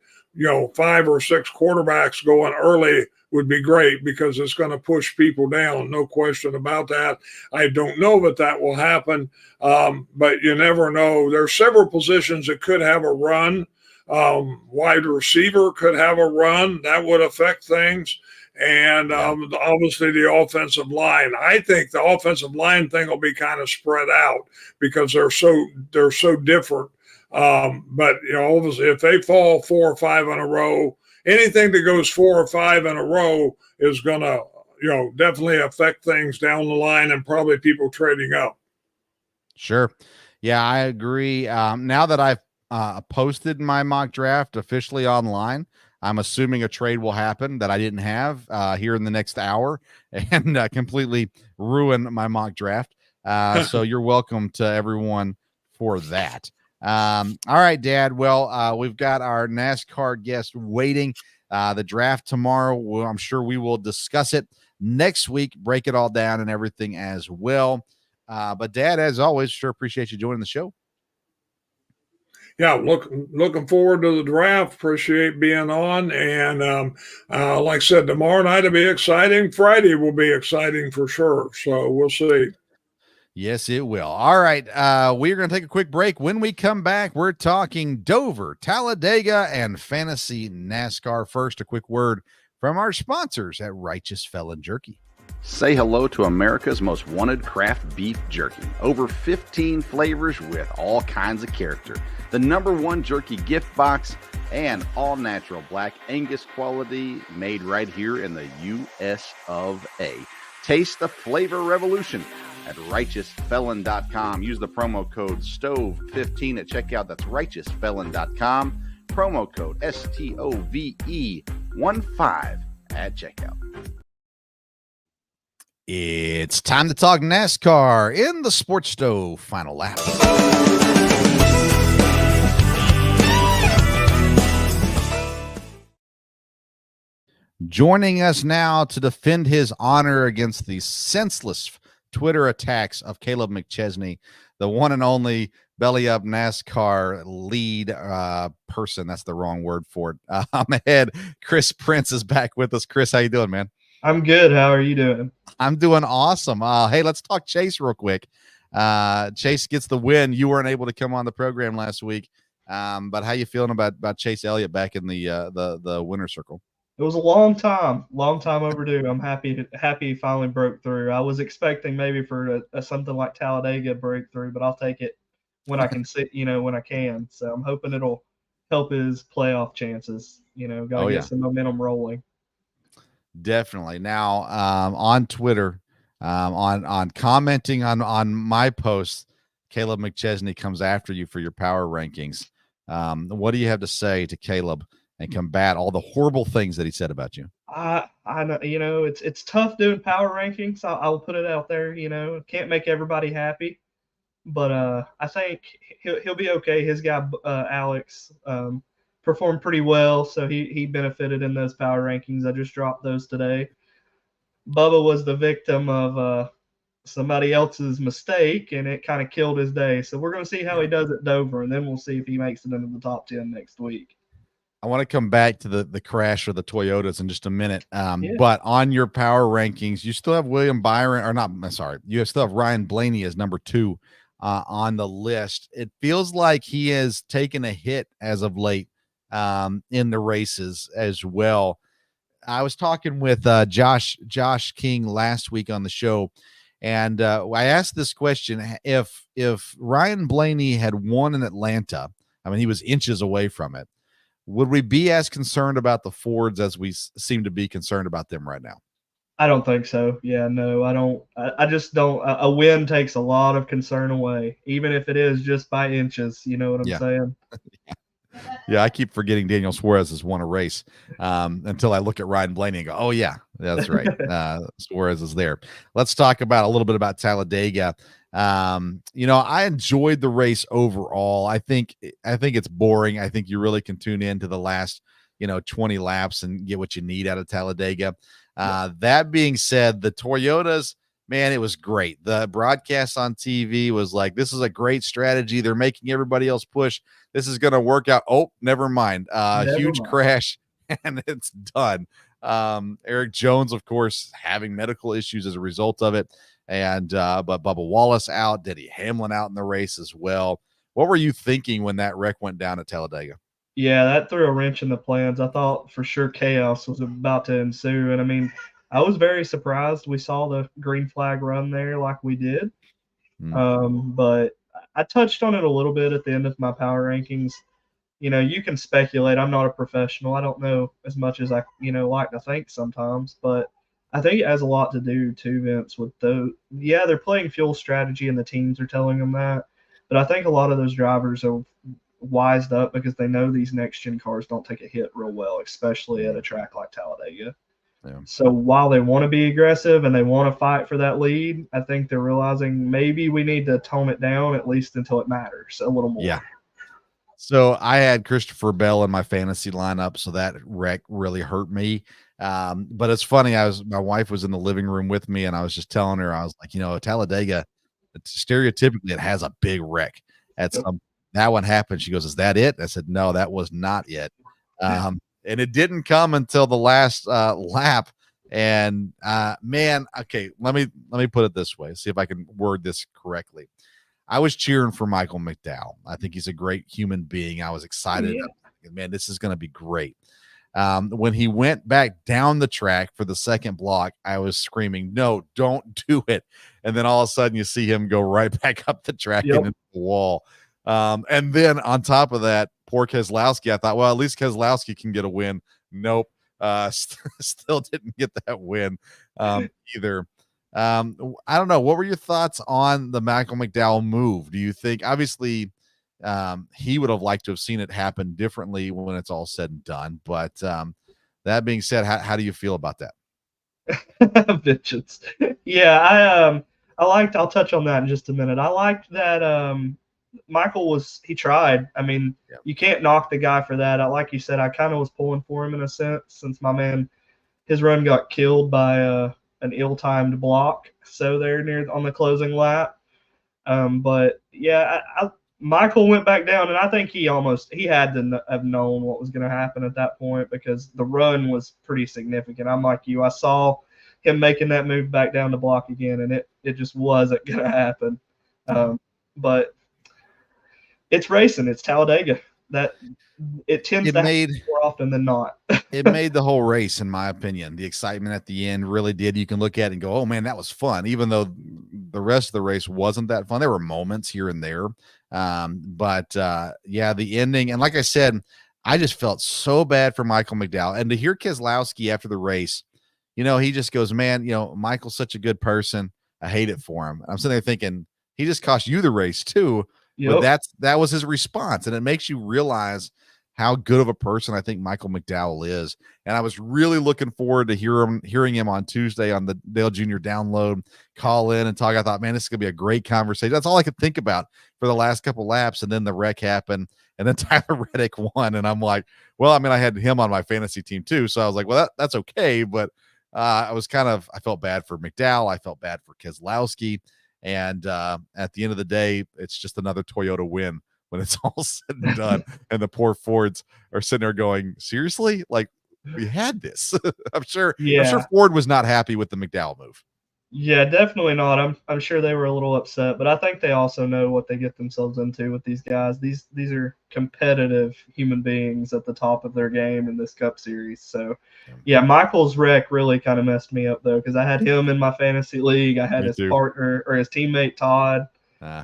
5 or 6 quarterbacks going early would be great because it's going to push people down. No question about that. I don't know that that will happen, but you never know. There's several positions that could have a run. Wide receiver could have a run. That would affect things. And obviously the offensive line. I think the offensive line thing will be kind of spread out because they're so different. But obviously, if they fall 4 or 5 in a row, anything that goes 4 or 5 in a row is going to, definitely affect things down the line and probably people trading up. Sure. Yeah, I agree. Now that I've posted my mock draft officially online, I'm assuming a trade will happen that I didn't have here in the next hour and completely ruin my mock draft. So you're welcome to everyone for that. All right, Dad. Well, we've got our NASCAR guest waiting. The draft tomorrow. Well, I'm sure we will discuss it next week, break it all down and everything as well. But Dad, as always, sure appreciate you joining the show. Yeah, looking forward to the draft. Appreciate being on. And like I said, tomorrow night will be exciting. Friday will be exciting for sure. So we'll see. Yes, it will. All right. We're going to take a quick break. When we come back, we're talking Dover, Talladega, and fantasy NASCAR. First, a quick word from our sponsors at Righteous Felon Jerky. Say hello to America's most wanted craft beef jerky. Over 15 flavors with all kinds of character. The #1 jerky gift box and all natural black Angus quality made right here in the US of A. Taste the flavor revolution at righteousfelon.com. Use the promo code STOVE15 at checkout. That's righteousfelon.com. Promo code STOVE15 at checkout. It's time to talk NASCAR in the Sports Stove Final Lap. Joining us now to defend his honor against the senseless Twitter attacks of Caleb McChesney, the one and only Belly Up NASCAR lead person. That's the wrong word for it. I'm ahead. Chris Prince is back with us. Chris, how you doing, man? I'm good. How are you doing? I'm doing awesome. Hey, let's talk Chase real quick. Chase gets the win. You weren't able to come on the program last week, but how you feeling about Chase Elliott back in the winner's circle? It was a long time overdue. I'm happy he finally broke through. I was expecting maybe for something like Talladega breakthrough, but I'll take it when I can sit, when I can. So I'm hoping it'll help his playoff chances. Gotta get some momentum rolling. Definitely. Now, on Twitter, on commenting on my posts, Caleb McChesney comes after you for your power rankings. What do you have to say to Caleb and combat all the horrible things that he said about you? I know, it's tough doing power rankings. I'll put it out there. Can't make everybody happy, but I think he'll be okay. His guy Alex performed pretty well, so he benefited in those power rankings. I just dropped those today. Bubba was the victim of somebody else's mistake, and it kind of killed his day. So we're going to see how he does at Dover, and then we'll see if he makes it into the top 10 next week. I want to come back to the crash of the Toyotas in just a minute. But on your power rankings, you still have William Byron, or not, sorry, you still have Ryan Blaney as number 2 on the list. It feels like he has taken a hit as of late in the races as well. I was talking with Josh King last week on the show, and I asked this question: if Ryan Blaney had won in Atlanta, I mean, he was inches away from it, would we be as concerned about the Fords as we seem to be concerned about them right now? I don't think so. Yeah, no, I don't. I just don't. A win takes a lot of concern away, even if it is just by inches. You know what I'm saying? Yeah, I keep forgetting Daniel Suarez has won a race until I look at Ryan Blaney and go, oh, yeah, that's right. Suarez is there. Let's talk about a little bit about Talladega. I enjoyed the race overall. I think it's boring. I think you really can tune into the last, 20 laps and get what you need out of Talladega. That being said, the Toyotas, man, it was great. The broadcast on TV was like, this is a great strategy. They're making everybody else push. This is going to work out. Oh, never mind. Huge crash, and it's done. Eric Jones, of course, having medical issues as a result of it. And but Bubba Wallace out, Denny Hamlin out in the race as well. What were you thinking when that wreck went down at Talladega? Yeah, that threw a wrench in the plans. I thought for sure chaos was about to ensue. And I mean, I was very surprised we saw the green flag run there like we did. But I touched on it a little bit at the end of my power rankings. You can speculate. I'm not a professional. I don't know as much as I, like to think sometimes. But I think it has a lot to do too, Vince, with yeah, they're playing fuel strategy and the teams are telling them that. But I think a lot of those drivers are wised up because they know these next gen cars don't take a hit real well, especially at a track like Talladega. Yeah. So while they want to be aggressive and they want to fight for that lead, I think they're realizing maybe we need to tone it down at least until it matters a little more. Yeah. So I had Christopher Bell in my fantasy lineup, so that wreck really hurt me. But it's funny. My wife was in the living room with me, and I was just telling her, I was like, Talladega, stereotypically, it has a big wreck. That one happened. She goes, "Is that it?" I said, "No, that was not it." And it didn't come until the last lap. And man, okay, let me put it this way. See if I can word this correctly. I was cheering for Michael McDowell. I think he's a great human being. I was excited. Yeah. Man, this is going to be great. When he went back down the track for the second block, I was screaming, "No, don't do it!" And then all of a sudden, you see him go right back up the track and into the wall. And then on top of that, poor Keselowski, I thought, well, at least Keselowski can get a win. Nope. Still didn't get that win either. I don't know. What were your thoughts on the Michael McDowell move? Do you think, obviously, he would have liked to have seen it happen differently when it's all said and done. But that being said, how do you feel about that? Bitches. Yeah, I'll touch on that in just a minute. I liked that Michael he tried. I mean, You can't knock the guy for that. Like you said, I kind of was pulling for him in a sense since my man, his run got killed by an ill-timed block. So they're near on the closing lap. But yeah, Michael went back down, and I think he had to have known what was going to happen at that point because the run was pretty significant. I'm like you. I saw him making that move back down the block again, and it just wasn't going to happen. But it's racing. It's Talladega. That it tends to happen more often than not. It made the whole race, in my opinion. The excitement at the end really did. You can look at it and go, "Oh man, that was fun," even though the rest of the race wasn't that fun. There were moments here and there. But the ending, and like I said, I just felt so bad for Michael McDowell. And to hear Keselowski after the race, he just goes, "Man, Michael's such a good person. I hate it for him." I'm sitting there thinking, he just cost you the race too. Yep. But that was his response, and it makes you realize how good of a person I think Michael McDowell is. And I was really looking forward to hearing him on Tuesday on the Dale Jr. Download, call in and talk. I thought, man, this is gonna be a great conversation. That's all I could think about for the last couple laps, and then the wreck happened, and then Tyler Reddick won, and I'm like, well, I mean, I had him on my fantasy team too, so I was like, well, that's okay, but I felt bad for McDowell, I felt bad for Keselowski. And at the end of the day, it's just another Toyota win when it's all said and done. And the poor Fords are sitting there going, seriously? Like, we had this. I'm sure Ford was not happy with the McDowell move. Yeah, definitely not. I'm sure they were a little upset, but I think they also know what they get themselves into with these guys. These are competitive human beings at the top of their game in this Cup Series. So, yeah, Michael's wreck really kind of messed me up though, because I had him in my fantasy league. I had his partner or his teammate Todd.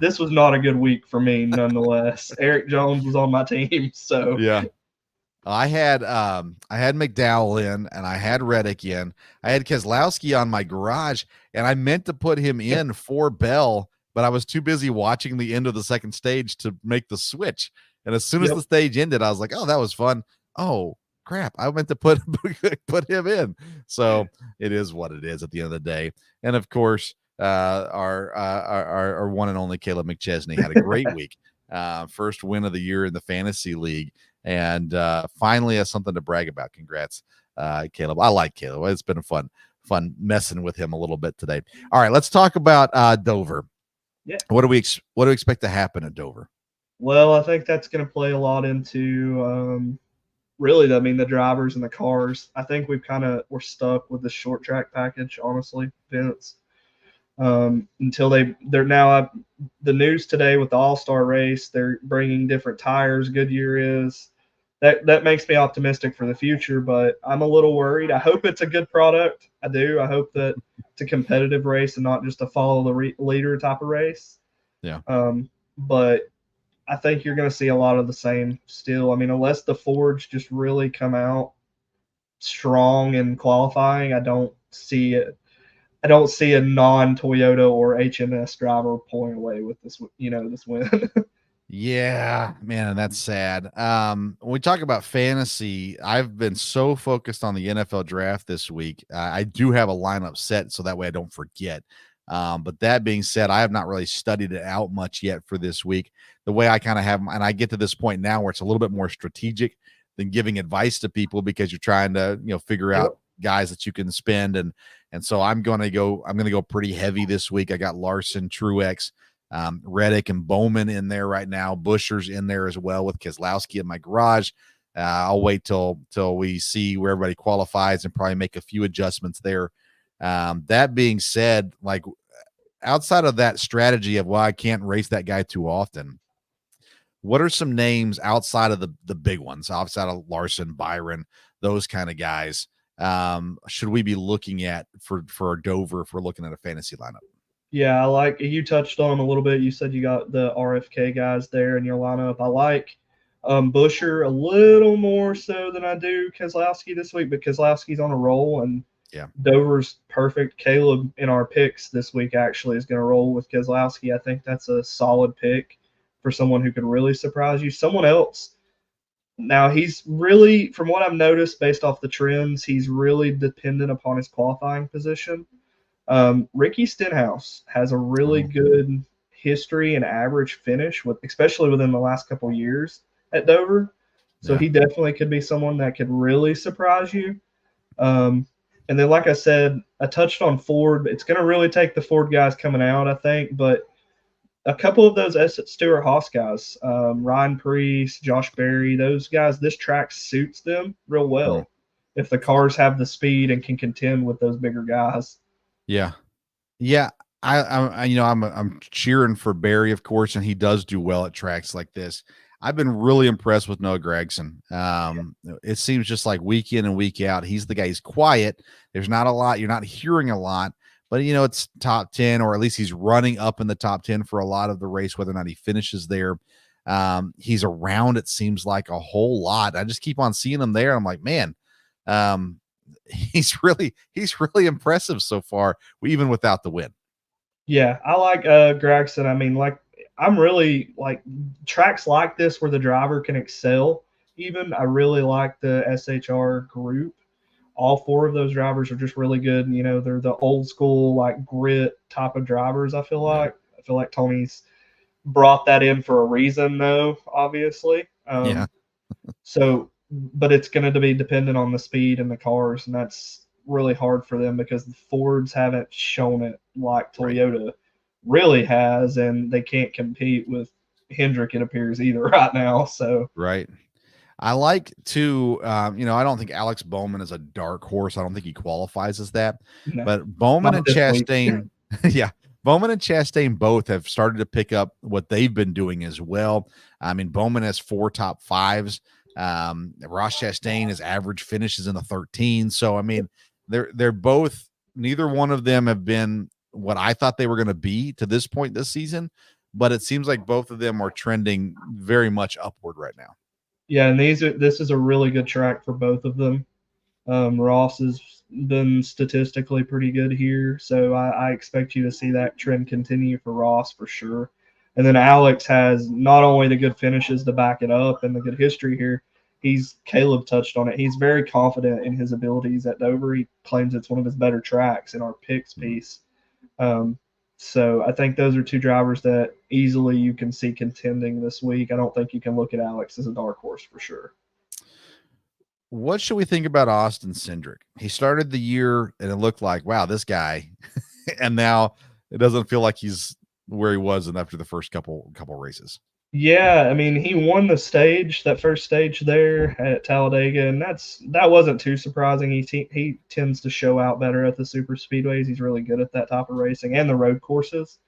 This was not a good week for me, nonetheless. Eric Jones was on my team, so yeah. I had McDowell in, and I had Reddick in. I had Keselowski on my garage, and I meant to put him in for Bell, but I was too busy watching the end of the second stage to make the switch. And as soon as the stage ended, I was like, oh, that was fun. Oh, crap. I meant to put him in. So it is what it is at the end of the day. And of course, our one and only Caleb McChesney had a great week. First win of the year in the fantasy league. And finally has something to brag about. Congrats, Caleb. I like Caleb. It's been fun messing with him a little bit today. All right, let's talk about Dover. Yeah. What do we expect to happen at Dover? Well, I think that's going to play a lot into really, the drivers and the cars. I think we're stuck with the short track package, honestly, Vince. Until they're now the news today with the All-Star race, they're bringing different tires. Goodyear is that makes me optimistic for the future, but I'm a little worried. I hope it's a good product. I do. I hope that it's a competitive race and not just a follow the leader type of race. Yeah. But I think you're going to see a lot of the same still. I mean, unless the Fords just really come out strong in qualifying, I don't see it. I don't see a non-Toyota or HMS driver pulling away with this, this win. Yeah, man, that's sad. When we talk about fantasy, I've been so focused on the NFL draft this week. I do have a lineup set, so that way I don't forget. But that being said, I have not really studied it out much yet for this week. The way I kind of have, and I get to this point now where it's a little bit more strategic than giving advice to people because you're trying to, figure out guys that you can spend. And so I'm going to go pretty heavy this week. I got Larson, Truex, Reddick and Bowman in there right now. Busher's in there as well with Keselowski in my garage. I'll wait till we see where everybody qualifies and probably make a few adjustments there. That being said, like outside of that strategy of why I can't race that guy too often, what are some names outside of the big ones, outside of Larson, Byron, those kind of guys, should we be looking at for Dover if we're looking at a fantasy lineup? Yeah, I like you touched on a little bit. You said you got the RFK guys there in your lineup. I like Busher a little more so than I do Keselowski this week, but Keselowski's on a roll and Dover's perfect. Caleb in our picks this week actually is going to roll with Keselowski. I think that's a solid pick for someone who could really surprise you. Someone else. Now he's really, from what I've noticed based off the trends, he's really dependent upon his qualifying position. Ricky Stenhouse has a really good history and average finish, especially within the last couple of years at Dover. So he definitely could be someone that could really surprise you. And then, like I said, I touched on Ford. It's going to really take the Ford guys coming out, I think. But a couple of those Stewart-Haas guys, Ryan Preece, Josh Berry, those guys, this track suits them real well if the cars have the speed and can contend with those bigger guys. Yeah. I'm cheering for Barry, of course, and he does do well at tracks like this. I've been really impressed with Noah Gragson. It seems just like week in and week out, he's the guy. He's quiet. There's not a lot. You're not hearing a lot, but it's top 10, or at least he's running up in the top 10 for a lot of the race, whether or not he finishes there. He's around, it seems like, a whole lot. I just keep on seeing him there. I'm like, man, he's really impressive so far, even without the win. Yeah, I like Gragson. I mean, I'm really like tracks like this where the driver can excel. Even I really like the SHR group. All four of those drivers are just really good. They're the old school like grit type of drivers. I feel like Tony's brought that in for a reason, though. Obviously, so. But it's going to be dependent on the speed and the cars, and that's really hard for them because the Fords haven't shown it like Toyota really has, and they can't compete with Hendrick, it appears, either right now. So I like to, I don't think Alex Bowman is a dark horse. I don't think he qualifies as that. No, but Bowman and Chastain, Bowman and Chastain both have started to pick up what they've been doing as well. I mean, Bowman has 4 top 5s. Ross Chastain, his average finishes in the 13. So, I mean, they're both, neither one of them have been what I thought they were going to be to this point this season, but it seems like both of them are trending very much upward right now. Yeah. And this is a really good track for both of them. Ross has been statistically pretty good here. So I expect you to see that trend continue for Ross for sure. And then Alex has not only the good finishes to back it up and the good history here, Caleb touched on it. He's very confident in his abilities at Dover. He claims it's one of his better tracks in our picks piece. So I think those are two drivers that easily you can see contending this week. I don't think you can look at Alex as a dark horse for sure. What should we think about Austin Cindric? He started the year and it looked like, wow, this guy, and now it doesn't feel like he's where he was after the first couple races. Yeah, I mean, he won that first stage there at Talladega, and that wasn't too surprising. He tends to show out better at the super speedways. He's really good at that type of racing and the road courses.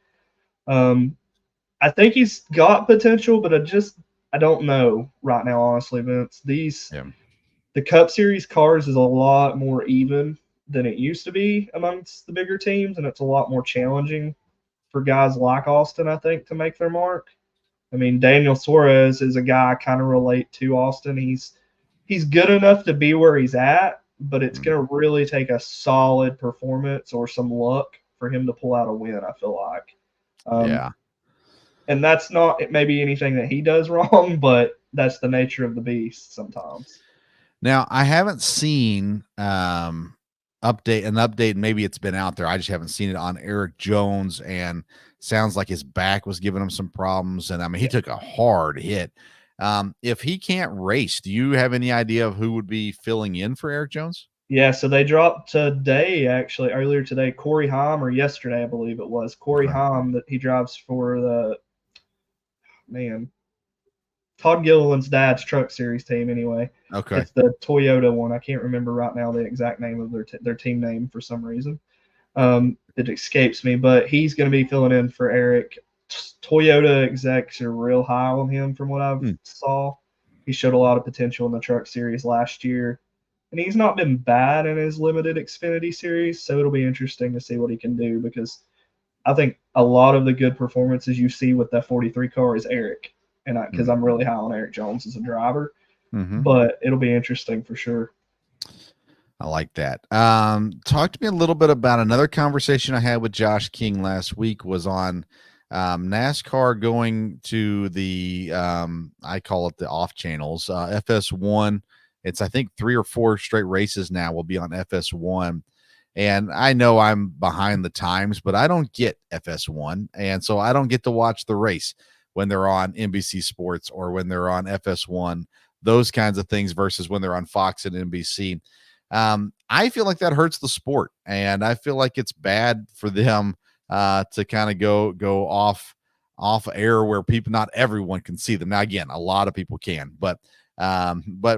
I think he's got potential, but I don't know right now, honestly, Vince. The Cup Series cars is a lot more even than it used to be amongst the bigger teams, and it's a lot more challenging for guys like Austin, I think, to make their mark. I mean, Daniel Suarez is a guy I kind of relate to Austin. He's good enough to be where he's at, but it's going to really take a solid performance or some luck for him to pull out a win, I feel like. Yeah. And that's not maybe anything that he does wrong, but that's the nature of the beast sometimes. Now, I haven't seen an update. Maybe it's been out there. I just haven't seen it on Eric Jones, and sounds like his back was giving him some problems. And I mean, he took a hard hit. If he can't race, do you have any idea of who would be filling in for Eric Jones? Yeah, so they dropped today, actually, earlier today, Corey Haim, or yesterday, I believe it was, Corey Haim, that he drives for Todd Gilliland's dad's truck series team anyway. Okay. It's the Toyota one. I can't remember right now the exact name of their team name for some reason. It escapes me, but he's going to be filling in for Eric. Toyota execs are real high on him from what I've saw. He showed a lot of potential in the truck series last year, and he's not been bad in his limited Xfinity series, so it'll be interesting to see what he can do, because I think a lot of the good performances you see with that 43 car is Eric, and because I'm really high on Eric Jones as a driver, but it'll be interesting for sure. I like that. Talk to me a little bit about another conversation I had with Josh King last week was on NASCAR going to the, I call it the off channels, FS1. It's, I think, 3 or 4 straight races now will be on FS1. And I know I'm behind the times, but I don't get FS1. And so I don't get to watch the race when they're on NBC Sports or when they're on FS1, those kinds of things versus when they're on Fox and NBC. I feel like that hurts the sport, and I feel like it's bad for them to kind of go off air where not everyone can see them. Now, again, a lot of people can, but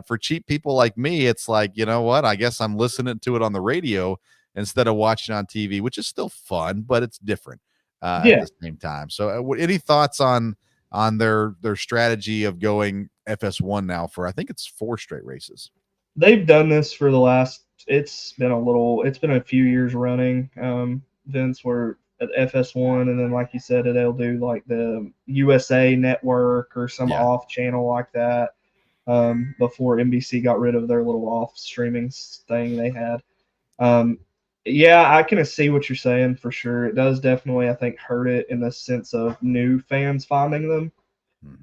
for cheap people like me, it's like, you know what? I guess I'm listening to it on the radio instead of watching on TV, which is still fun, but it's different at the same time. So, any thoughts on their strategy of going FS1 now for, I think it's 4 straight races? They've done this for it's been a few years running, Vince, where at FS1, and then like you said, they'll do like the USA Network or some off channel like that, before NBC got rid of their little off streaming thing they had. I can see what you're saying for sure. It does definitely, I think, hurt it in the sense of new fans finding them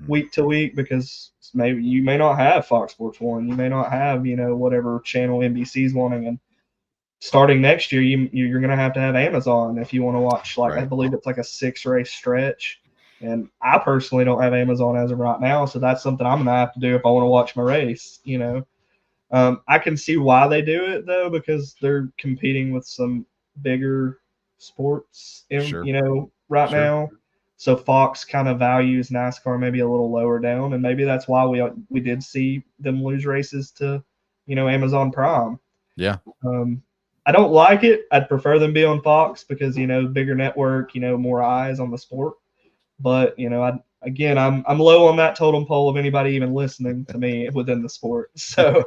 week to week, because maybe you may not have Fox Sports 1, you may not have, whatever channel NBC's wanting, and starting next year, you're going to have Amazon if you want to watch, I believe it's like a 6-race stretch, and I personally don't have Amazon as of right now, so that's something I'm going to have to do if I want to watch my race, I can see why they do it, though, because they're competing with some bigger sports, right now. So Fox kind of values NASCAR maybe a little lower down, and maybe that's why we did see them lose races to, Amazon Prime. Yeah. I don't like it. I'd prefer them be on Fox because, bigger network, more eyes on the sport. But, I'm low on that totem pole of anybody even listening to me within the sport. So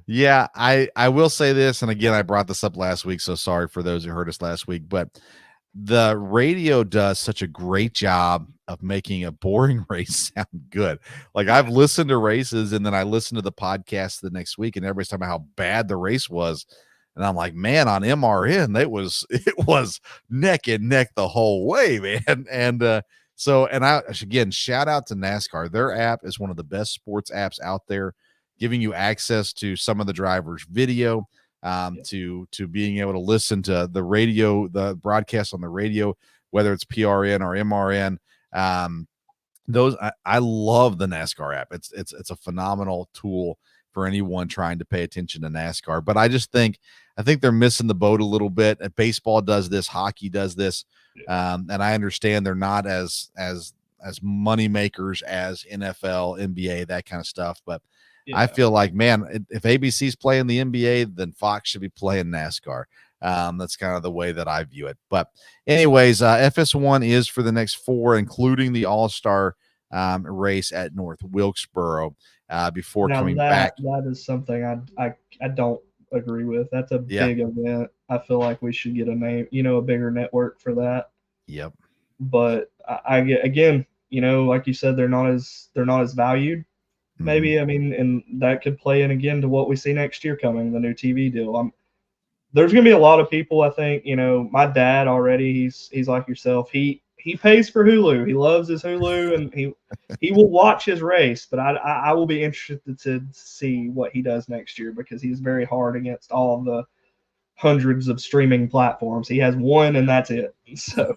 yeah, I will say this, and again, I brought this up last week, so sorry for those who heard us last week, but the radio does such a great job of making a boring race sound good. Like, I've listened to races and then I listen to the podcast the next week and everybody's talking about how bad the race was. And I'm like, man, on MRN, it was neck and neck the whole way, man. And I again, shout out to NASCAR. Their app is one of the best sports apps out there, giving you access to some of the drivers' video, to being able to listen to the radio, the broadcast on the radio, whether it's PRN or MRN. I love the NASCAR app. It's a phenomenal tool for anyone trying to pay attention to NASCAR. But I think they're missing the boat a little bit. Baseball does this, hockey does this, and I understand they're not as money makers as NFL, NBA, that kind of stuff. But I feel like, man, if ABC's playing the NBA, then Fox should be playing NASCAR. That's kind of the way that I view it. But anyways, FS1 is for the next 4, including the All-Star race at North Wilkesboro, before coming back. That is something I don't agree with. That's a big event. I feel like we should get a bigger network for that. Yep. But I get, again, like you said, they're not as valued. Maybe, I mean, and that could play in again to what we see next year coming, the new TV deal. There's going to be a lot of people, I think, my dad already, he's like yourself. He pays for Hulu. He loves his Hulu, and he will watch his race. But I will be interested to see what he does next year, because he's very hard against all of the hundreds of streaming platforms. He has one, and that's it. So,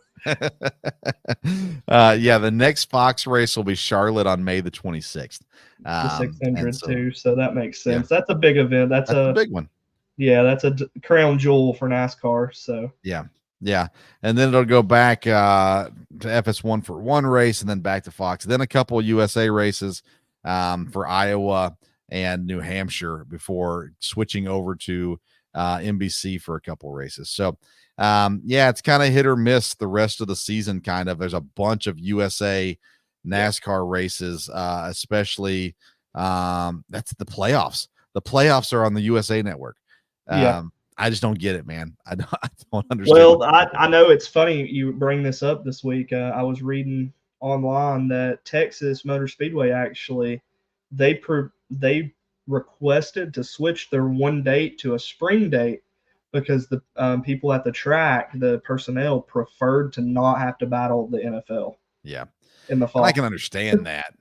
the next Fox race will be Charlotte on May the 26th. The 600 too. So that makes sense. Yeah. That's a big event. That's a big one. Yeah, that's a crown jewel for NASCAR. So yeah, and then it'll go back to FS1 for one race, and then back to Fox. Then a couple of USA races for Iowa and New Hampshire before switching over to NBC for a couple of races. So it's kind of hit or miss the rest of the season. Kind of. There's a bunch of USA NASCAR races, especially that's the playoffs. The playoffs are on the USA Network. I just don't get it, man. I don't understand. Well, I know it's funny you bring this up this week. I was reading online that Texas Motor Speedway actually they requested to switch their one date to a spring date, because the people at the track, the personnel, preferred to not have to battle the NFL. Yeah, in the fall. And I can understand that.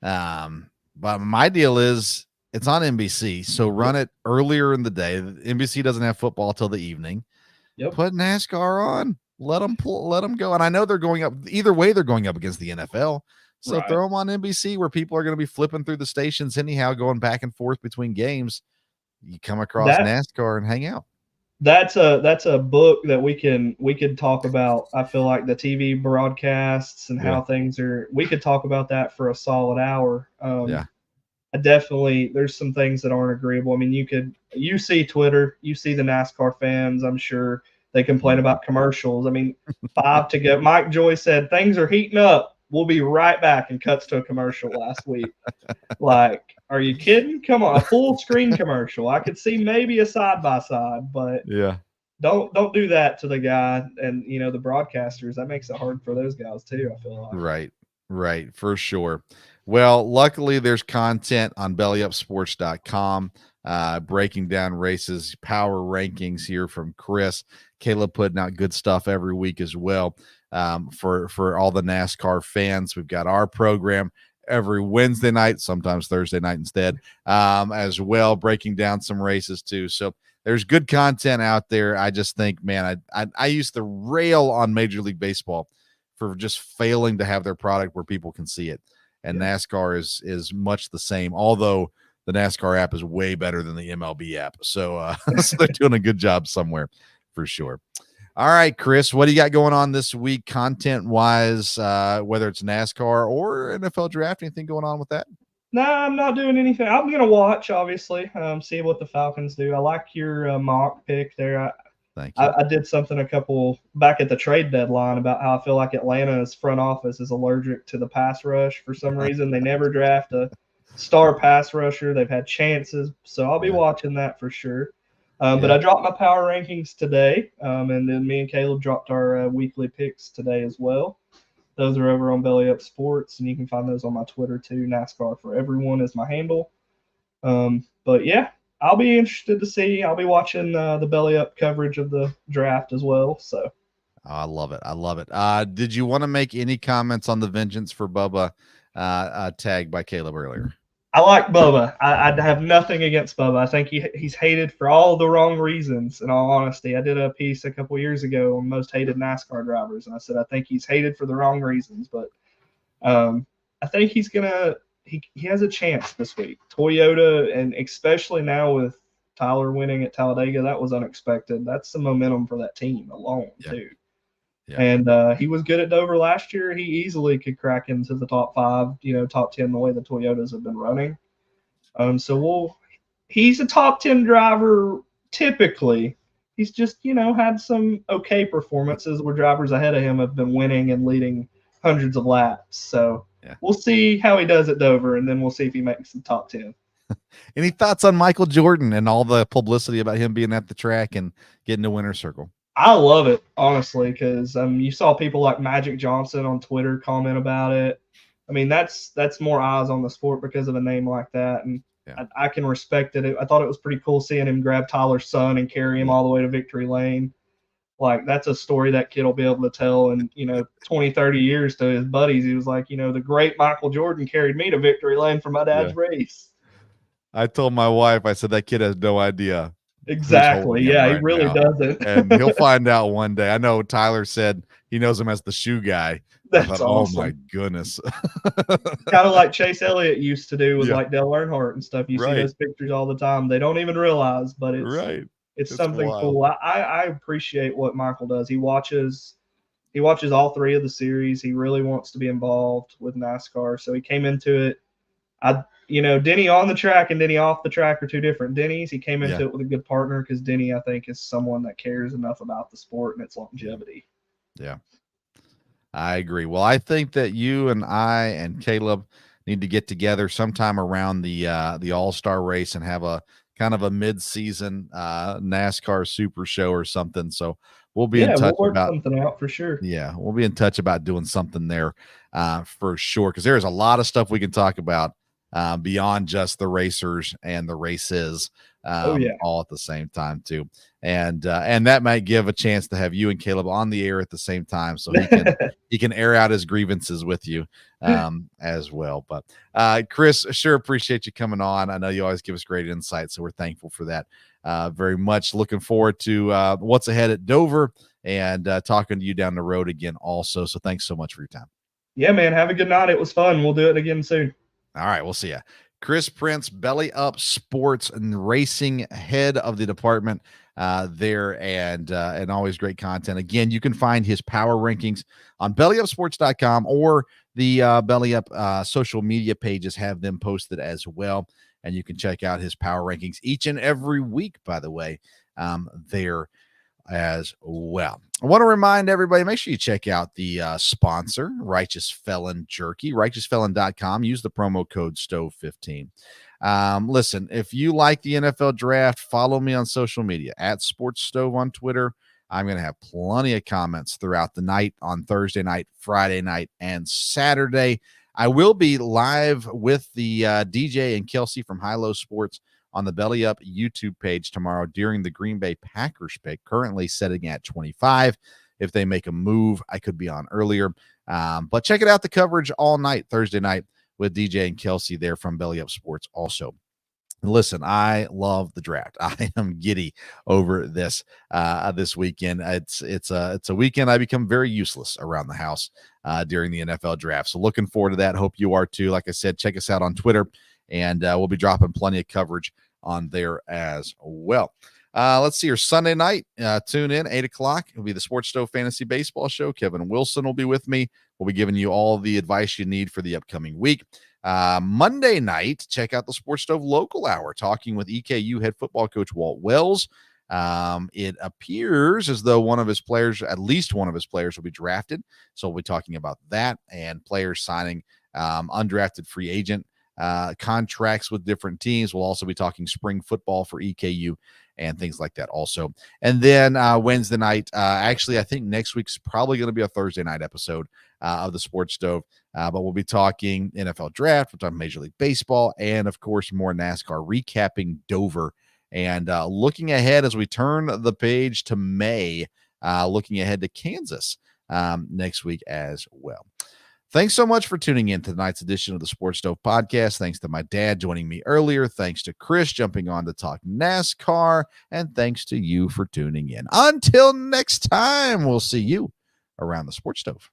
But my deal is, it's on NBC, so run it earlier in the day. NBC doesn't have football till the evening. Yep. Put NASCAR on. Let them go. And I know they're going up. Either way, they're going up against the NFL. So throw them on NBC, where people are going to be flipping through the stations anyhow, going back and forth between games. You come across NASCAR and hang out. That's a book that we could talk about. I feel like the TV broadcasts and how things are. We could talk about that for a solid hour. There's some things that aren't agreeable. I mean, you see Twitter, you see the NASCAR fans. I'm sure they complain about commercials. I mean, 5 to go. Mike Joy said things are heating up. We'll be right back, and cuts to a commercial last week. Like, are you kidding? Come on, a full screen commercial. I could see maybe a side by side, but don't do that to the guy and the broadcasters. That makes it hard for those guys too, I feel like. Right, for sure. Well, luckily there's content on bellyupsports.com, breaking down races, power rankings here from Chris. Caleb putting out good stuff every week as well. For all the NASCAR fans, we've got our program every Wednesday night, sometimes Thursday night instead, as well, breaking down some races too. So there's good content out there. I just think, man, I used to rail on Major League Baseball for just failing to have their product where people can see it. And NASCAR is much the same, although the NASCAR app is way better than the MLB app. So, so they're doing a good job somewhere for sure. All right, Chris, what do you got going on this week content-wise, whether it's NASCAR or NFL draft? Anything going on with that? No, I'm not doing anything. I'm going to watch, obviously, see what the Falcons do. I like your mock pick there. Thank you. I did something back at the trade deadline about how I feel like Atlanta's front office is allergic to the pass rush for some reason. They never draft a star pass rusher. They've had chances, so I'll be watching that for sure. But I dropped my power rankings today, and then me and Caleb dropped our weekly picks today as well. Those are over on Belly Up Sports, and you can find those on my Twitter too. NASCAR for Everyone is my handle. But yeah, I'll be interested to see. I'll be watching the belly up coverage of the draft as well. So I love it. I love it. Did you want to make any comments on the Vengeance for Bubba tag by Caleb earlier? I like Bubba. I have nothing against Bubba. I think he's hated for all the wrong reasons, in all honesty. I did a piece a couple years ago on most hated NASCAR drivers, and I said I think he's hated for the wrong reasons, but I think he's gonna he has a chance this week. Toyota, and especially now with Tyler winning at Talladega, that was unexpected. That's the momentum for that team alone, too. Yeah. And he was good at Dover last year. He easily could crack into the top 5, top 10, the way the Toyotas have been running. He's a top 10 driver typically. He's just, had some okay performances where drivers ahead of him have been winning and leading hundreds of laps. So we'll see how he does at Dover, and then we'll see if he makes the top 10. Any thoughts on Michael Jordan and all the publicity about him being at the track and getting to winner's circle? I love it, honestly, because you saw people like Magic Johnson on Twitter comment about it. I mean, that's more eyes on the sport because of a name like that, and I can respect it. I thought it was pretty cool seeing him grab Tyler's son and carry him all the way to victory lane. Like, that's a story that kid will be able to tell in, 20, 30 years to his buddies. He was like, the great Michael Jordan carried me to victory lane for my dad's race. I told my wife, I said, that kid has no idea. Exactly. Yeah, he really doesn't. And he'll find out one day. I know Tyler said he knows him as the shoe guy. That's awesome. Oh my goodness. Kind of like Chase Elliott used to do with like Dale Earnhardt and stuff. You see those pictures all the time. They don't even realize, but it's something wild. Cool. I appreciate what Michael does. He watches all 3 of the series. He really wants to be involved with NASCAR. So he came into it. Denny on the track and Denny off the track are 2 different Denny's. He came into it with a good partner because Denny, I think, is someone that cares enough about the sport and its longevity. Yeah, I agree. Well, I think that you and I and Caleb need to get together sometime around the All-Star race and have a kind of a mid-season NASCAR Super Show or something. So we'll be in touch we'll work something out for sure. Yeah, we'll be in touch about doing something there for sure, because there's a lot of stuff we can talk about beyond just the racers and the races all at the same time too. And that might give a chance to have you and Caleb on the air at the same time, so he can air out his grievances with you as well. But Chris, sure appreciate you coming on. I know you always give us great insight, so we're thankful for that very much. Looking forward to what's ahead at Dover and talking to you down the road again also. So thanks so much for your time. Yeah, man. Have a good night. It was fun. We'll do it again soon. All right, we'll see you. Chris Prince, Belly Up Sports and Racing head of the department there, and always great content. Again, you can find his power rankings on bellyupsports.com, or the Belly Up social media pages have them posted as well. And you can check out his power rankings each and every week, by the way, there as well. I want to remind everybody, make sure you check out the sponsor, Righteous Felon Jerky, righteousfelon.com. Use the promo code STOVE15. Listen, if you like the NFL draft, follow me on social media at Sports Stove on Twitter. I'm going to have plenty of comments throughout the night on Thursday night, Friday night, and Saturday. I will be live with the DJ and Kelsey from High Low Sports on the Belly Up YouTube page tomorrow during the Green Bay Packers pick, currently setting at 25. If they make a move, I could be on earlier. But check it out, the coverage all night, Thursday night, with DJ and Kelsey there from Belly Up Sports also. Listen, I love the draft. I am giddy over this this weekend. It's a weekend I become very useless around the house during the NFL draft. So looking forward to that. Hope you are too. Like I said, check us out on Twitter, and we'll be dropping plenty of coverage on there as well. Let's see here. Sunday night, tune in 8:00. It'll be the Sports Stove Fantasy Baseball Show. Kevin Wilson will be with me. We'll be giving you all the advice you need for the upcoming week. Monday night, check out the Sports Stove Local Hour, talking with EKU head football coach Walt Wells. It appears as though one of his players, at least one of his players, will be drafted. So we'll be talking about that and players signing undrafted free agent contracts with different teams. We'll also be talking spring football for EKU and things like that also. And then Wednesday night, actually, I think next week's probably going to be a Thursday night episode of the Sports Stove, but we'll be talking NFL draft, we're talking Major League Baseball, and of course more NASCAR, recapping Dover And looking ahead as we turn the page to May, looking ahead to Kansas next week as well. Thanks so much for tuning in to tonight's edition of the Sports Stove Podcast. Thanks to my dad joining me earlier. Thanks to Chris jumping on to talk NASCAR. And thanks to you for tuning in. Until next time, we'll see you around the Sports Stove.